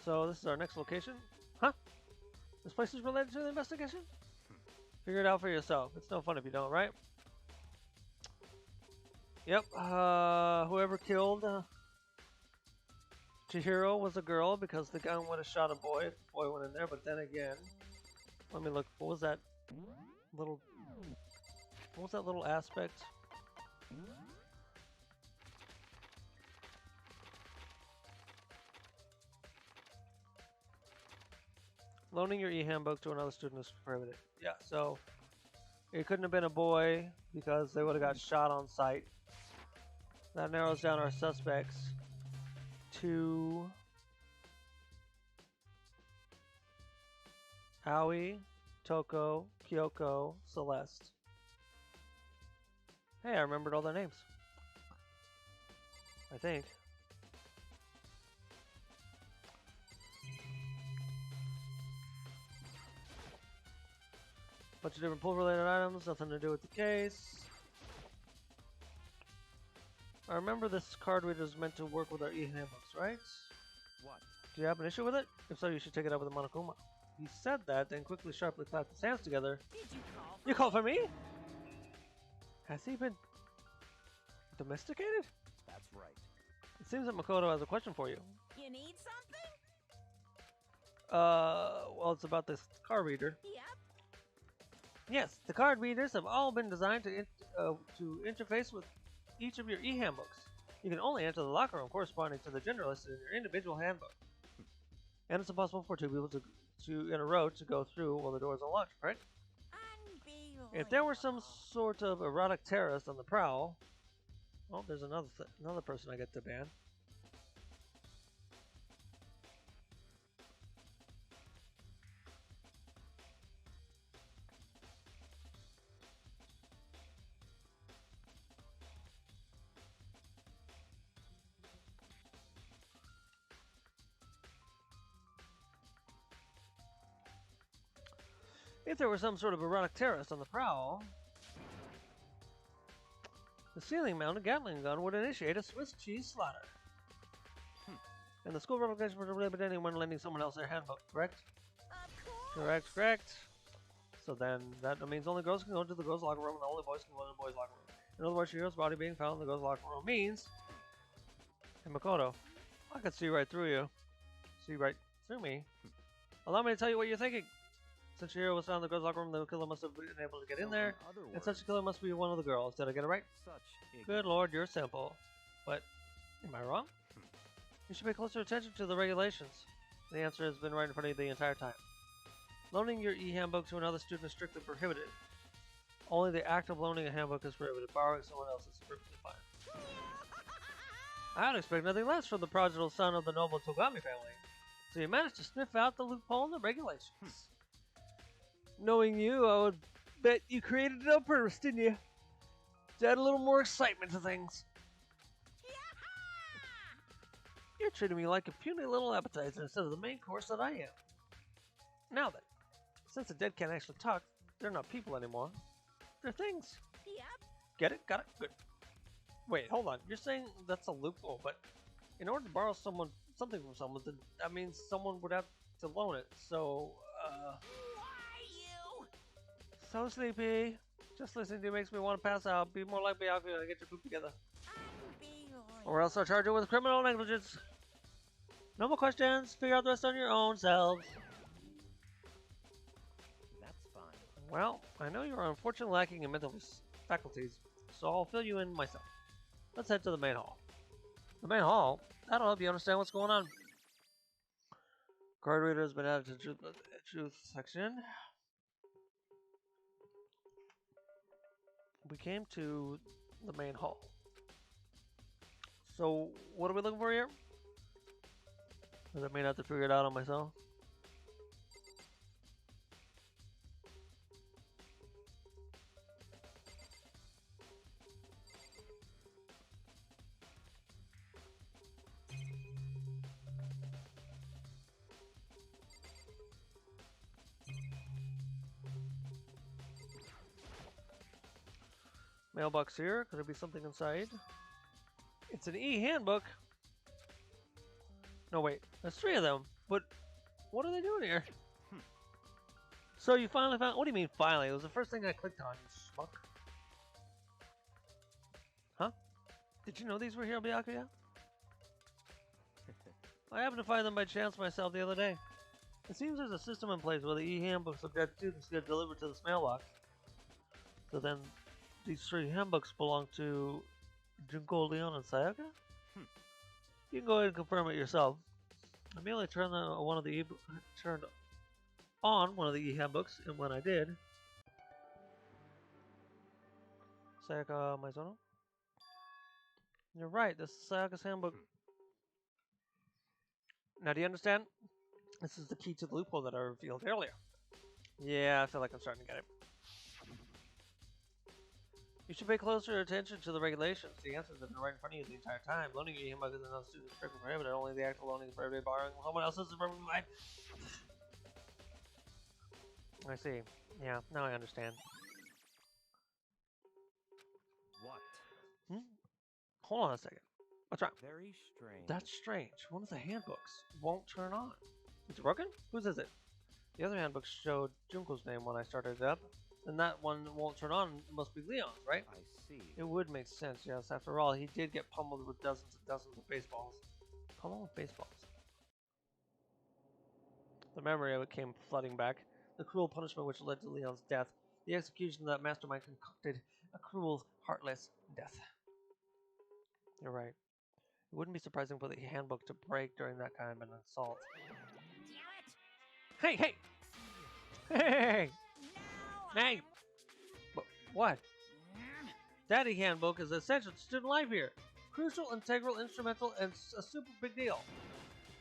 So this is our next location. Huh? This place is related to the investigation? Figure it out for yourself. It's no fun if you don't, right? Yep. Whoever killed Chihiro was a girl because the gun would have shot a boy if the boy went in there. But then again, let me look. What was that little? What was that little aspect? Loaning your e-handbook to another student is prohibited. Yeah, so it couldn't have been a boy because they would have got shot on sight. That narrows down our suspects to Aoi, Toko, Kyoko, Celeste. Hey, I remembered all their names. I think. Bunch of different pool-related items, nothing to do with the case. I remember this card reader is meant to work with our e-handbooks, right? What? Do you have an issue with it? If so, you should take it up with the Monokuma. He said that, then quickly sharply clapped his hands together. Did you call for You called for me? Has he been domesticated? That's right. It seems that Makoto has a question for you. You need something? Well, it's about this card reader. Yep. Yes, the card readers have all been designed to interface with each of your e-handbooks. You can only enter the locker room corresponding to the gender listed in your individual handbook. And it's impossible for two people to in a row to go through while the door is unlocked, correct? If there were some sort of erotic terrorist on the prowl... Oh, there's another person I get to ban. If there were some sort of erotic terrorist on the prowl, the ceiling-mounted Gatling gun would initiate a Swiss cheese slaughter. And the school replication would prohibit anyone lending someone else their handbook, correct? Of course. Correct. So then that means only girls can go into the girls' locker room and only boys can go into the boys' locker room. In other words, Shiro's body being found in the girls' locker room means... Hey, Makoto, I could see right through you. See right through me. Allow me to tell you what you're thinking. Since Shihiro was found in the girls' locker room, the killer must have been able to get in there. And such a killer must be one of the girls. Did I get it right? Good lord, you're simple. But, am I wrong? You should pay closer attention to the regulations. The answer has been right in front of you the entire time. Loaning your e-handbook to another student is strictly prohibited. Only the act of loaning a handbook is prohibited. Borrowing someone else is perfectly fine. I would expect nothing less from the prodigal son of the noble Togami family. So you managed to sniff out the loophole in the regulations. Knowing you, I would bet you created it on purpose, didn't you? To add a little more excitement to things. You're treating me like a puny little appetizer instead of the main course that I am. Now then, since the dead can't actually talk, they're not people anymore. They're things. Yep. Get it? Got it? Good. Wait, hold on. You're saying that's a loophole, but in order to borrow something from someone, then that means someone would have to loan it. So, Why you? So sleepy. Just listening to you makes me want to pass out. Be more like Byakuya and get your poop together. Or else I'll charge you with criminal negligence. No more questions. Figure out the rest on your own selves. Well, I know you are unfortunately lacking in mental faculties, so I'll fill you in myself. Let's head to the main hall. The main hall? That'll help you understand what's going on. Card reader has been added to the truth section. We came to the main hall. So, what are we looking for here? I may have to figure it out on myself. Mailbox here. Could there be something inside? It's an e-handbook. No, wait. There's 3 of them. But what are they doing here? So you finally found... What do you mean finally? It was the first thing I clicked on, you schmuck. Huh? Did you know these were here, Byakuya? I happened to find them by chance myself the other day. It seems there's a system in place where the e-handbooks will get students get delivered to this mailbox. So then... These 3 handbooks belong to Junko, Leon, and Sayaka? You can go ahead and confirm it yourself. I merely turned on one of the e-handbooks, and when I did... Sayaka Maizono? You're right, this is Sayaka's handbook. Now do you understand? This is the key to the loophole that I revealed earlier. Yeah, I feel like I'm starting to get it. You should pay closer attention to the regulations. The answers have been right in front of you the entire time. Loaning your handbook is another student's strictly prohibited. Only the act of loaning is prohibited. Borrowing someone else's is prohibited. I see. Yeah, now I understand. What? Hold on a second. What's wrong? Very strange. That's strange. One of the handbooks won't turn on. Is it broken? Whose is it? The other handbook showed Junko's name when I started it up. And that one won't turn on. It must be Leon's, right? I see. It would make sense, yes. After all, he did get pummeled with dozens and dozens of baseballs. Pummeled with baseballs. The memory of it came flooding back. The cruel punishment which led to Leon's death. The execution that mastermind concocted. A cruel, heartless death. You're right. It wouldn't be surprising for the handbook to break during that kind of an assault. Damn it! Hey, hey! Hey! Hey! What? Daddy handbook is essential to student life here. Crucial, integral, instrumental, and a super big deal.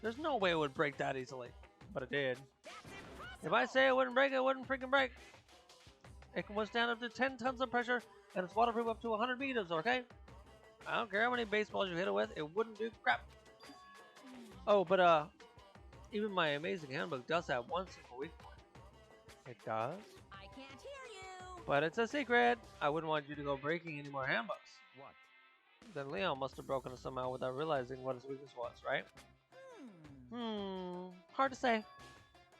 There's no way it would break that easily. But it did. If I say it wouldn't break, it wouldn't freaking break. It can withstand up to 10 tons of pressure, and it's waterproof up to 100 meters, okay? I don't care how many baseballs you hit it with, it wouldn't do crap. Oh, but even my amazing handbook does have one simple weak point. It does? I can't hear you. But it's a secret. I wouldn't want you to go breaking any more handbooks. What? Then Leon must have broken it somehow without realizing what his weakness was, right? Hard to say.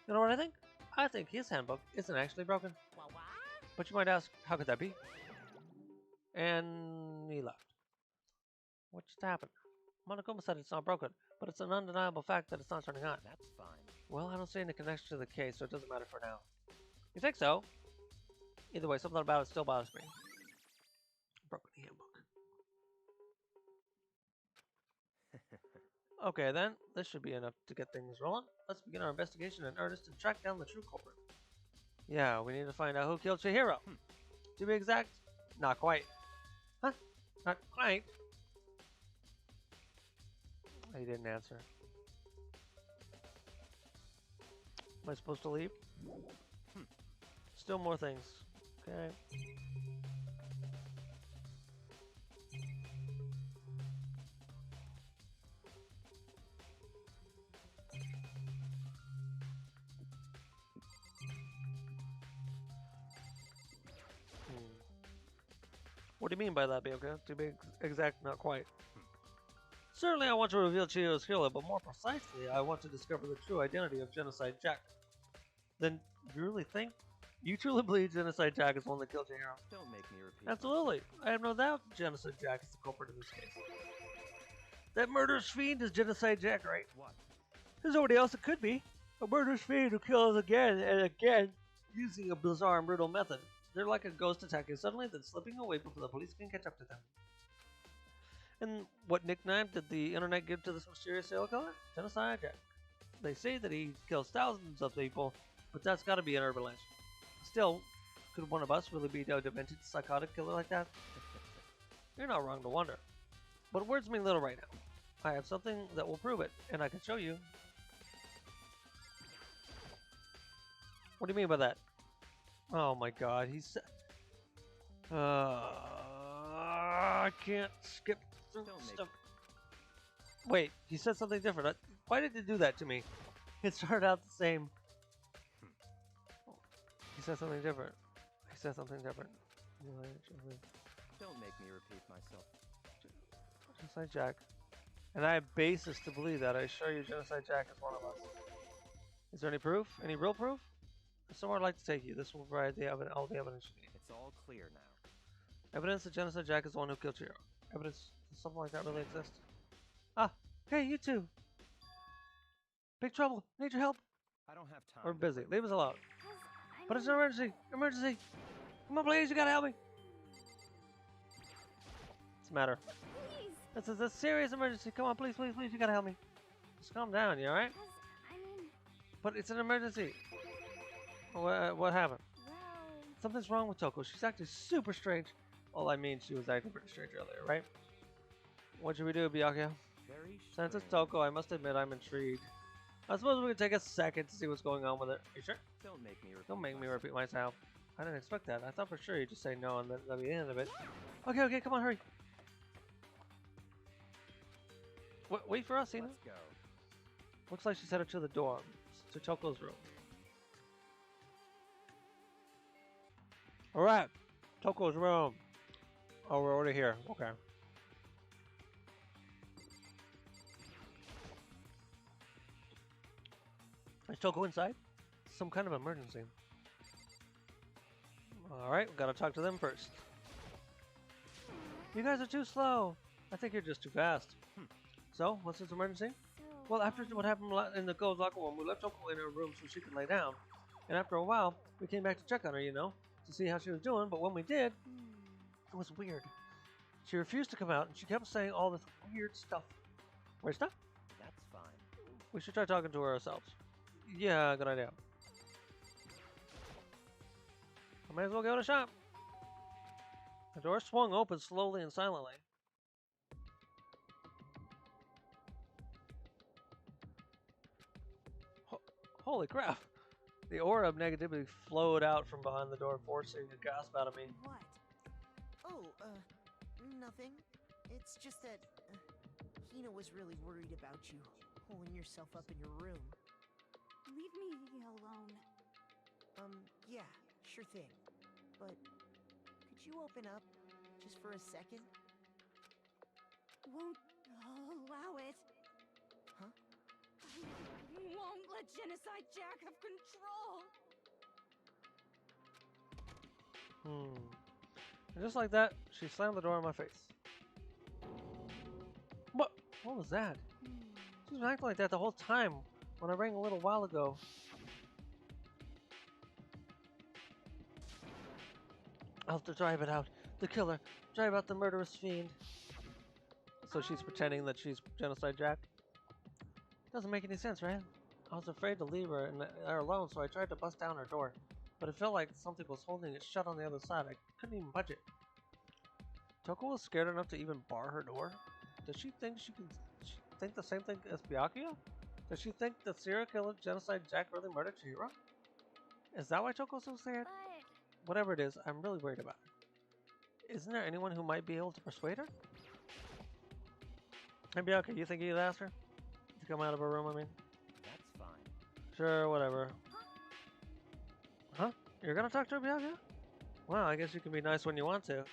You know what I think? I think his handbook isn't actually broken. What? But you might ask, how could that be? And he left. What just happened? Monokuma said it's not broken, but it's an undeniable fact that it's not turning on. That's fine. Well, I don't see any connection to the case, so it doesn't matter for now. You think so? Either way, something about it still bothers me. Broken handbook. Okay then, this should be enough to get things rolling. Let's begin our investigation in earnest and track down the true culprit. Yeah, we need to find out who killed Chihiro. To be exact, not quite. Huh? Not quite? He didn't answer. Am I supposed to leave? Still more things. Okay. What do you mean by that, Byoka? To be exact, not quite. Certainly I want to reveal Chihiro's killer, but more precisely, I want to discover the true identity of Genocide Jack. Then, you really think? You truly believe Genocide Jack is the one that killed Chihiro? Don't make me repeat. Absolutely. I have no doubt Genocide Jack is the culprit in this case. That murderous fiend is Genocide Jack, right? What? There's nobody else it could be. A murderous fiend who kills again and again. using a bizarre and brutal method. They're like a ghost attacking suddenly, then slipping away before the police can catch up to them. And what nickname did the internet give to this mysterious serial killer? Genocide Jack. They say that he kills thousands of people, but that's gotta be an urban legend. Still, could one of us really be a demented psychotic killer like that? You're not wrong to wonder. But words mean little right now. I have something that will prove it, and I can show you. What do you mean by that? Oh my god, he's... I can't skip through stuff. Wait, he said something different. Why did he do that to me? It started out the same. He said something different. He said something different. Don't make me repeat myself. Genocide Jack. And I have basis to believe that. I assure you Genocide Jack is one of us. Is there any proof? Any real proof? Somewhere I'd like to take you. This will provide all the evidence you need. It's all clear now. Evidence that Genocide Jack is the one who killed Chiro. Evidence that something like that really exists. Ah, hey, you two. Big trouble. Need your help. I don't have time. We're busy. Leave us alone. I But it's an mean, emergency. Emergency. Come on, please. You gotta help me. What's the matter? please, This is a serious emergency. Come on, please, please, please. You gotta help me. Just calm down. You alright? because, I mean, But it's an emergency. What happened? well, Something's wrong with Toko. She's acting super strange. Well, I mean, she was acting pretty strange earlier, right? What should we do, Byakuya? Very Since it's strange. Toko, I must admit I'm intrigued. I suppose we could take a second to see what's going on with it. Are you sure? Don't make me repeat. Don't make me myself. repeat myself. I didn't expect that. I thought for sure you'd just say no and that'd be the end of it. Okay, okay, come on, hurry. Wait for us, Ina. Let's go. Looks like she's headed to the dorm, to Toko's room. Alright, Toko's room. Oh, we're already here. Okay. Is Toko inside? Some kind of emergency. Alright, we gotta talk to them first. You guys are too slow. I think you're just too fast. So, what's this emergency? so, Well, after what happened in the girls' locker room, we left Toko in her room so she could lay down. And after a while, we came back to check on her, you know, to see how she was doing. But when we did, it was weird. She refused to come out, and she kept saying all this weird stuff. Weird stuff? That's fine. We should try talking to her ourselves. Yeah, good idea. I might as well go to shop. The door swung open slowly and silently. Holy crap! The aura of negativity flowed out from behind the door, forcing a gasp out of me. What? Oh, nothing. It's just that Hina was really worried about you, holding yourself up in your room. leave me alone. Yeah, sure thing. But could you open up just for a second? Won't allow it. Huh? I won't let Genocide Jack have control. And just like that, she slammed the door in my face. What? What was that? She's been acting like that the whole time when I rang a little while ago. I'll have to drive it out. The killer. Drive out the murderous fiend. So she's pretending that she's Genocide Jack. Doesn't make any sense, right? I was afraid to leave her alone, so I tried to bust down her door. But it felt like something was holding it shut on the other side. I couldn't even budge it. Toko was scared enough to even bar her door? Does she think she can think the same thing as Byakuya? Does she think the serial killer Genocide Jack really murdered Chihiro? Is that why Toko's so scared? But Whatever it is, I'm really worried about her. Isn't there anyone who might be able to persuade her? Hey Byakuya, you think you'd ask her to come out of her room, I mean? That's fine. Sure, whatever. Huh? You're gonna talk to her, Byakuya? Well, I guess you can be nice when you want to.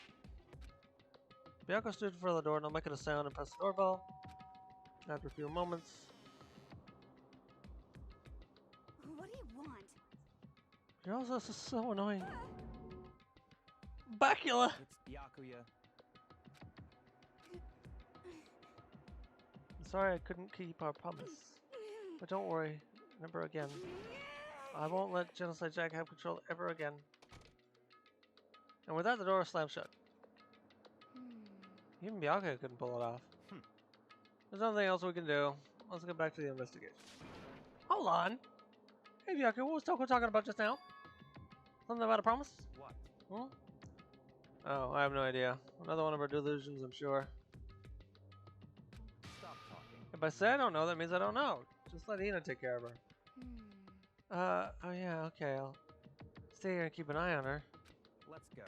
Byakuya stood in front of the door, not making a sound, and pressed the doorbell. After a few moments, what do you want? you're also so annoying. Bacula! It's Byakuya. I'm sorry I couldn't keep our promise. But don't worry, never again. I won't let Genocide Jack have control ever again. And with that, the door slammed shut. Even Bianca couldn't pull it off. There's nothing else we can do. Let's get back to the investigation. Hold on. Hey, Bianca, what was Toko talking about just now? Something about a promise? What? Hmm? Oh, I have no idea. Another one of our delusions, I'm sure. Stop talking. If I say I don't know, that means I don't know. Just let Ina take care of her. Oh yeah, okay. I'll stay here and keep an eye on her. Let's go.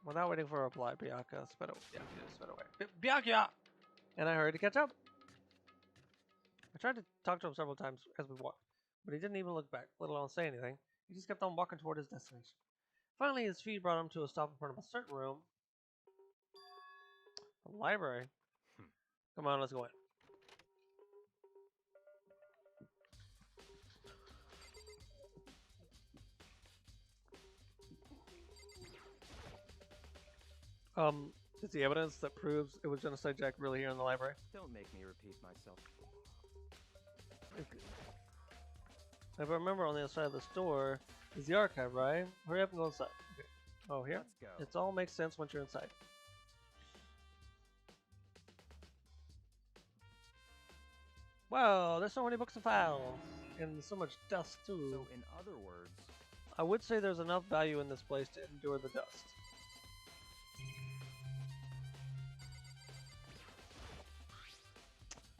Without waiting for a reply, Bianca sped away. Bianca! And I hurried to catch up. I tried to talk to him several times as we walked, but he didn't even look back, let alone say anything. He just kept on walking toward his destination. Finally, his feet brought him to a stop in front of a certain room. A library? Come on, let's go in. Is the evidence that proves it was Genocide Jack really here in the library? Don't make me repeat myself. If I remember, on the other side of the store is the archive, right? Hurry up and go inside. Okay. Oh, here? Let's go. It all makes sense once you're inside. Wow, there's so many books and files. And so much dust, too. So, in other words, I would say there's enough value in this place to endure the dust.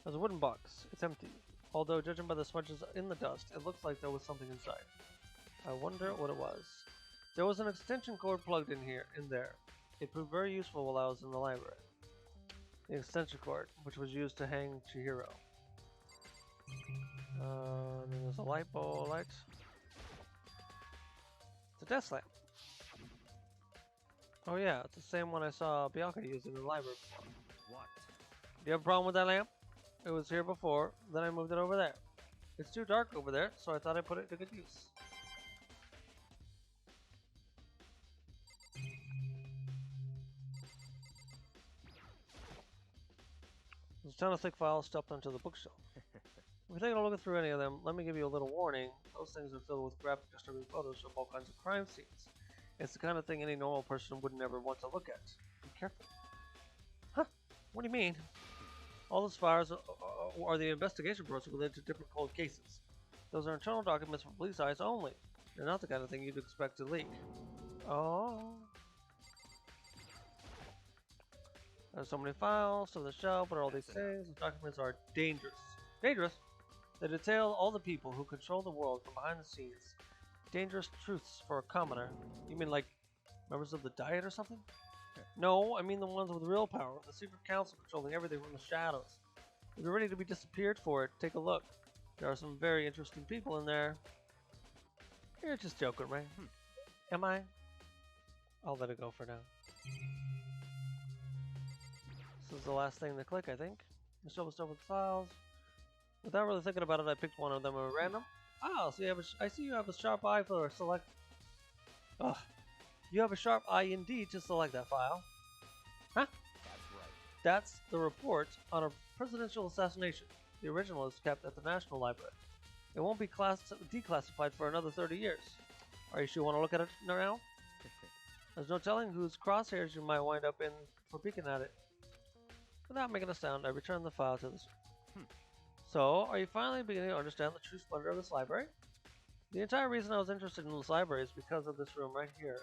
There's a wooden box. It's empty. Although, judging by the smudges in the dust, it looks like there was something inside. I wonder what it was. There was an extension cord plugged in there. It proved very useful while I was in the library. The extension cord, which was used to hang Chihiro. Then there's a light bulb light. It's a desk lamp. Oh yeah, it's the same one I saw Bianca use in the library before. what? Do you have a problem with that lamp? It was here before, then I moved it over there. It's too dark over there, so I thought I'd put it to good use. There's a ton of thick files stuffed onto the bookshelf. If you're thinking of looking through any of them, let me give you a little warning. Those things are filled with graphic, disturbing photos of all kinds of crime scenes. It's the kind of thing any normal person would never want to look at. Be careful. Huh? What do you mean? All those files are the investigation process related to different cold cases. Those are internal documents for police eyes only. They're not the kind of thing you'd expect to leak. Oh. There's so many files to the shelf. What are all these things? The documents are dangerous. Dangerous? They detail all the people who control the world from behind the scenes. Dangerous truths for a commoner. You mean like members of the Diet or something? No, I mean the ones with real power. The secret council controlling everything from the shadows. If you're ready to be disappeared for it, take a look. There are some very interesting people in there. You're just joking, right? Am I? I'll let it go for now. This is the last thing to click, I think. The shelf is stuff with files. Without really thinking about it, I picked one of them at random. Oh, so I see you have a sharp eye for select. Ugh. You have a sharp eye indeed to select that file. Huh? That's right. That's the report on a presidential assassination. The original is kept at the National Library. It won't be declassified for another 30 years. Are you sure you want to look at it now? There's no telling whose crosshairs you might wind up in for peeking at it. Without making a sound, I return the file to the server. So, are you finally beginning to understand the true splendor of this library? The entire reason I was interested in this library is because of this room right here.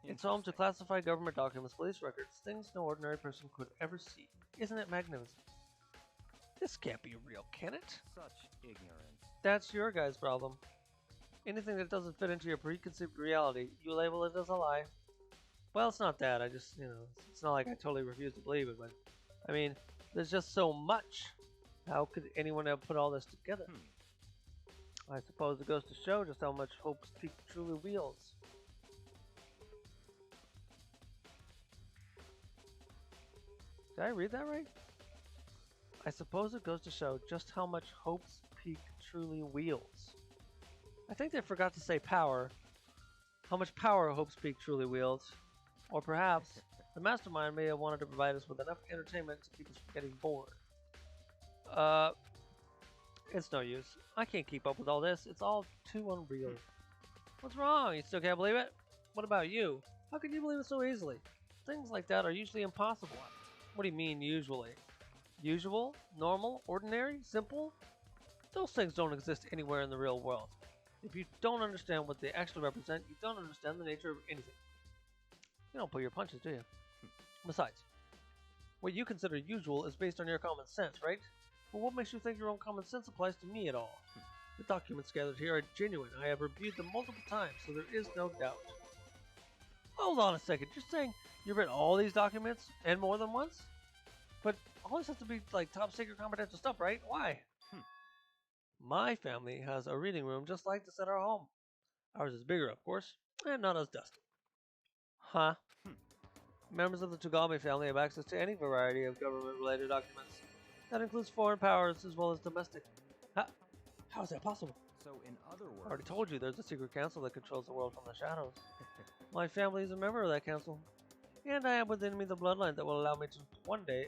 It's home to classified government documents, police records, things no ordinary person could ever see. Isn't it magnificent? This can't be real, can it? Such ignorance. That's your guy's problem. Anything that doesn't fit into your preconceived reality, you label it as a lie. Well, it's not that. I just, it's not like I totally refuse to believe it, but I mean, there's just so much. How could anyone have put all this together? I suppose it goes to show just how much Hope's Peak truly wields. Did I read that right? I suppose it goes to show just how much Hope's Peak truly wields. I think they forgot to say power. How much power Hope's Peak truly wields. Or perhaps, the mastermind may have wanted to provide us with enough entertainment to keep us from getting bored. It's no use. I can't keep up with all this. It's all too unreal. What's wrong? You still can't believe it? What about you? How can you believe it so easily? Things like that are usually impossible. What do you mean, usually? Usual? Normal? Ordinary? Simple? Those things don't exist anywhere in the real world. If you don't understand what they actually represent, you don't understand the nature of anything. You don't pull your punches, do you? Besides, what you consider usual is based on your common sense, right? Well, what makes you think your own common sense applies to me at all? The documents gathered here are genuine. I have reviewed them multiple times, so there is no doubt. Hold on a second. You're saying you read all these documents and more than once? But all this has to be like top secret confidential stuff, right? Why? My family has a reading room just like this at our home. Ours is bigger, of course, and not as dusty. Huh? Members of the Togami family have access to any variety of government-related documents. That includes foreign powers as well as domestic. How is that possible? So, in other I words, already told you there's a secret council that controls the world from the shadows. My family is a member of that council, and I have within me the bloodline that will allow me to one day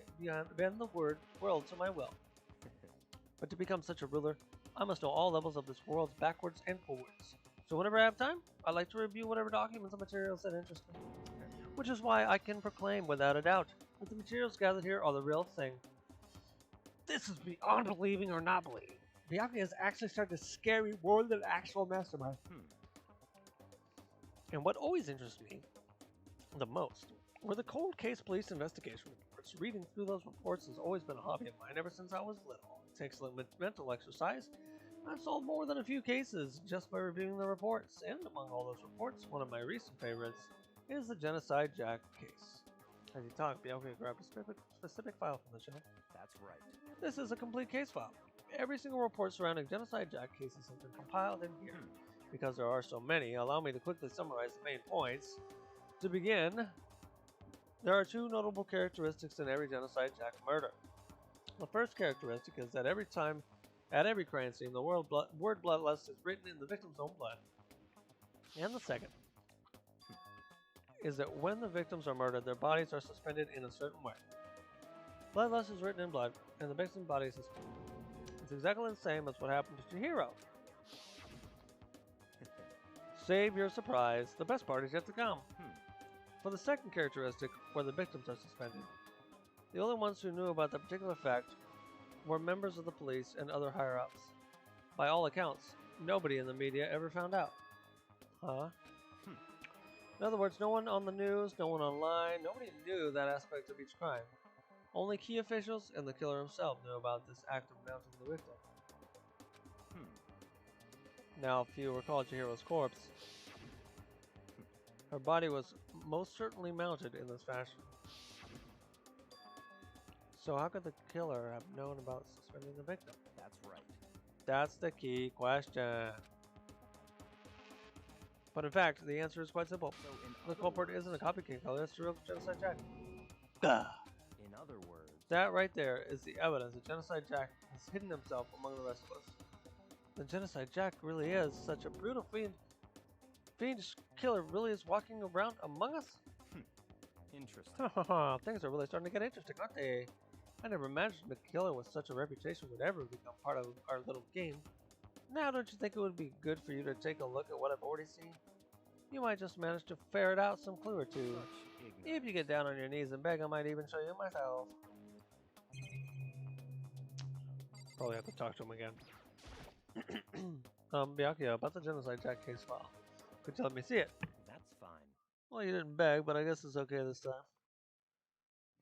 bend the world to my will. But to become such a ruler, I must know all levels of this world backwards and forwards. So whenever I have time, I like to review whatever documents and materials that interest me. Which is why I can proclaim without a doubt that the materials gathered here are the real thing. This is beyond believing or not believing. Byakuya has actually started to scare me more than an actual mastermind. And what always interests me the most were the cold case police investigation reports. Reading through those reports has always been a hobby of mine ever since I was little. It takes a mental exercise. I've solved more than a few cases just by reviewing the reports. And among all those reports, one of my recent favorites is the Genocide Jack case. As you talk, Byakuya grabbed a specific file from the shelf. that's right. This is a complete case file. Every single report surrounding Genocide Jack cases has been compiled in here. Because there are so many, allow me to quickly summarize the main points. To begin, there are two notable characteristics in every Genocide Jack murder. The first characteristic is that at every crime scene, the word bloodlust is written in the victim's own blood. And the second is that when the victims are murdered, their bodies are suspended in a certain way. Bloodlust is written in blood, and the victim's body is suspended. It's exactly the same as what happened to Chihiro. Save your surprise, the best part is yet to come. For the second characteristic, where the victims are suspended, the only ones who knew about the particular fact were members of the police and other higher-ups. By all accounts, nobody in the media ever found out. Huh? In other words, no one on the news, no one online, nobody knew that aspect of each crime. Only key officials and the killer himself knew about this act of mounting the victim. Now, if you recall Chihiro's corpse, her body was most certainly mounted in this fashion. So how could the killer have known about suspending the victim? That's right. That's the key question. But in fact, the answer is quite simple. So, The culprit isn't a copycat killer, it's the real Genocide Jack. in other words, That right there is the evidence that Genocide Jack has hidden himself among the rest of us. The Genocide Jack really is such a brutal fiendish killer really is walking around among us? interesting. Things are really starting to get interesting, aren't they? I never imagined a killer with such a reputation would ever become part of our little game. Now, don't you think it would be good for you to take a look at what I've already seen? You might just manage to ferret out some clue or two. Such ignorance. If you get down on your knees and beg, I might even show you myself. Probably have to talk to him again. Byakuya, about the Genocide Jack case file. Could you let me see it? That's fine. Well, you didn't beg, but I guess it's okay this time.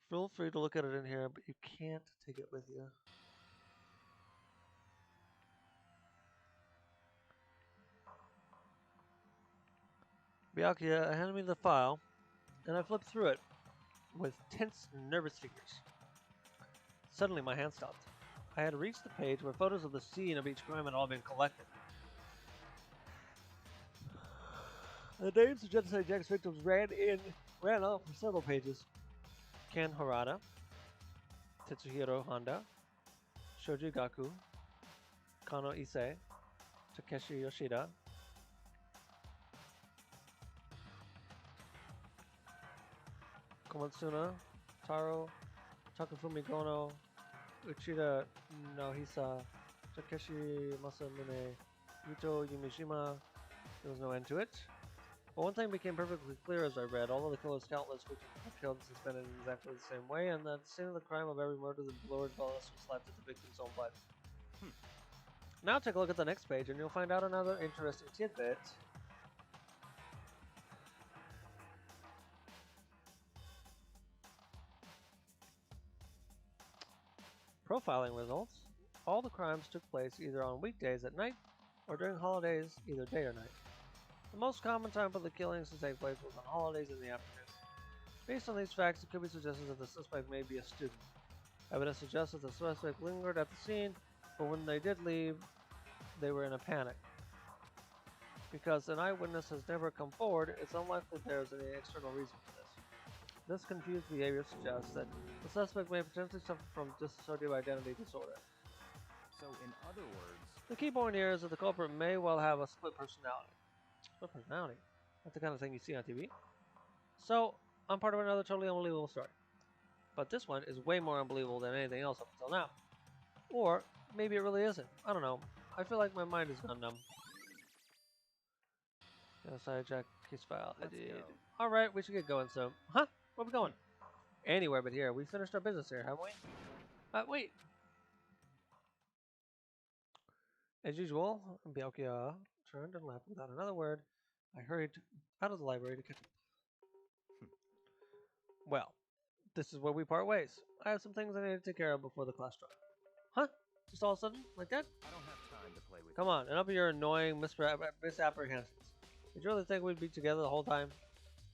Feel free to look at it in here, but you can't take it with you. Byakuya handed me the file, and I flipped through it with tense, nervous fingers. Suddenly, my hand stopped. I had reached the page where photos of the scene of each crime had all been collected. The names of Genocide Jack's victims ran off for several pages. Ken Harada, Tetsuhiro Honda, Shoji Gaku, Kano Issei, Takeshi Yoshida, Komatsuna, Taro, Takafumi Gono, Uchida Nohisa, Takeshi Masamune, Yuto Yumishima. There was no end to it. But one thing became perfectly clear as I read. All of the killers countless which were killed and suspended in exactly the same way, and that the scene of the crime of every murder the blurred bonus was slapped at the victim's own blood. Now take a look at the next page and you'll find out another interesting tidbit. Profiling results. All the crimes took place either on weekdays at night or during holidays, either day or night. The most common time for the killings to take place was on holidays in the afternoon. Based on these facts, it could be suggested that the suspect may be a student. Evidence suggests that the suspect lingered at the scene, but when they did leave, they were in a panic. Because an eyewitness has never come forward, it's unlikely there is any external reason for this. This confused behavior suggests that the suspect may potentially suffer from dissociative identity disorder. So, in other words, The key point here is that the culprit may well have a split personality. Split personality? That's the kind of thing you see on TV. So, I'm part of another totally unbelievable story. But this one is way more unbelievable than anything else up until now. Or, maybe it really isn't. I don't know. I feel like my mind has gone numb. Yes, I hijacked case file. I Let's did. go. Alright, we should get going, so... Huh? Where are we going? Anywhere but here. We finished our business here, haven't we? Wait. As usual, Byakuya turned and left without another word. I hurried out of the library to catch up. Well, this is where we part ways. I have some things I need to take care of before the class trial. Huh? Just all of a sudden? Like that? I don't have time to play with Come on, enough of your annoying misapprehensions. Did you really think we'd be together the whole time?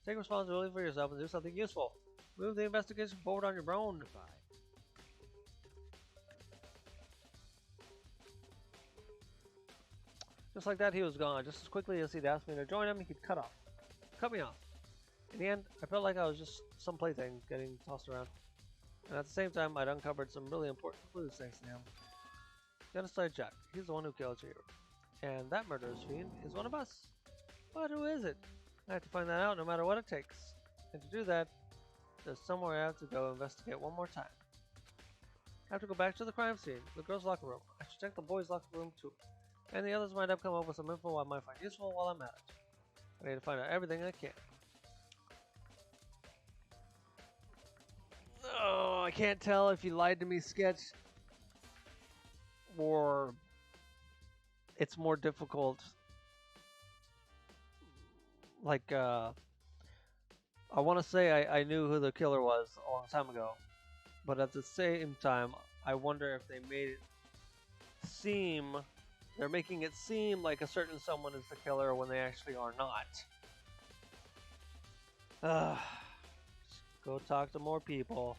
Take responsibility for yourself and do something useful. Move the investigation forward on your own. Goodbye. Just like that, he was gone. Just as quickly as he'd asked me to join him, he could cut me off. In the end, I felt like I was just some plaything getting tossed around. And at the same time, I'd uncovered some really important clues thanks to him. Got a side check. He's the one who killed you. And that murderous fiend is one of us. But who is it? I have to find that out no matter what it takes. And to do that, there's somewhere I have to go investigate one more time. I have to go back to the crime scene, the girls' locker room. I should check the boys' locker room too. And the others might have come up with some info I might find useful while I'm at it. I need to find out everything I can. Oh, I can't tell if you lied to me, Sketch, or it's more difficult. Like, I want to say I knew who the killer was a long time ago, but at the same time, I wonder if they made it seem... They're making it seem like a certain someone is the killer when they actually are not. Go talk to more people.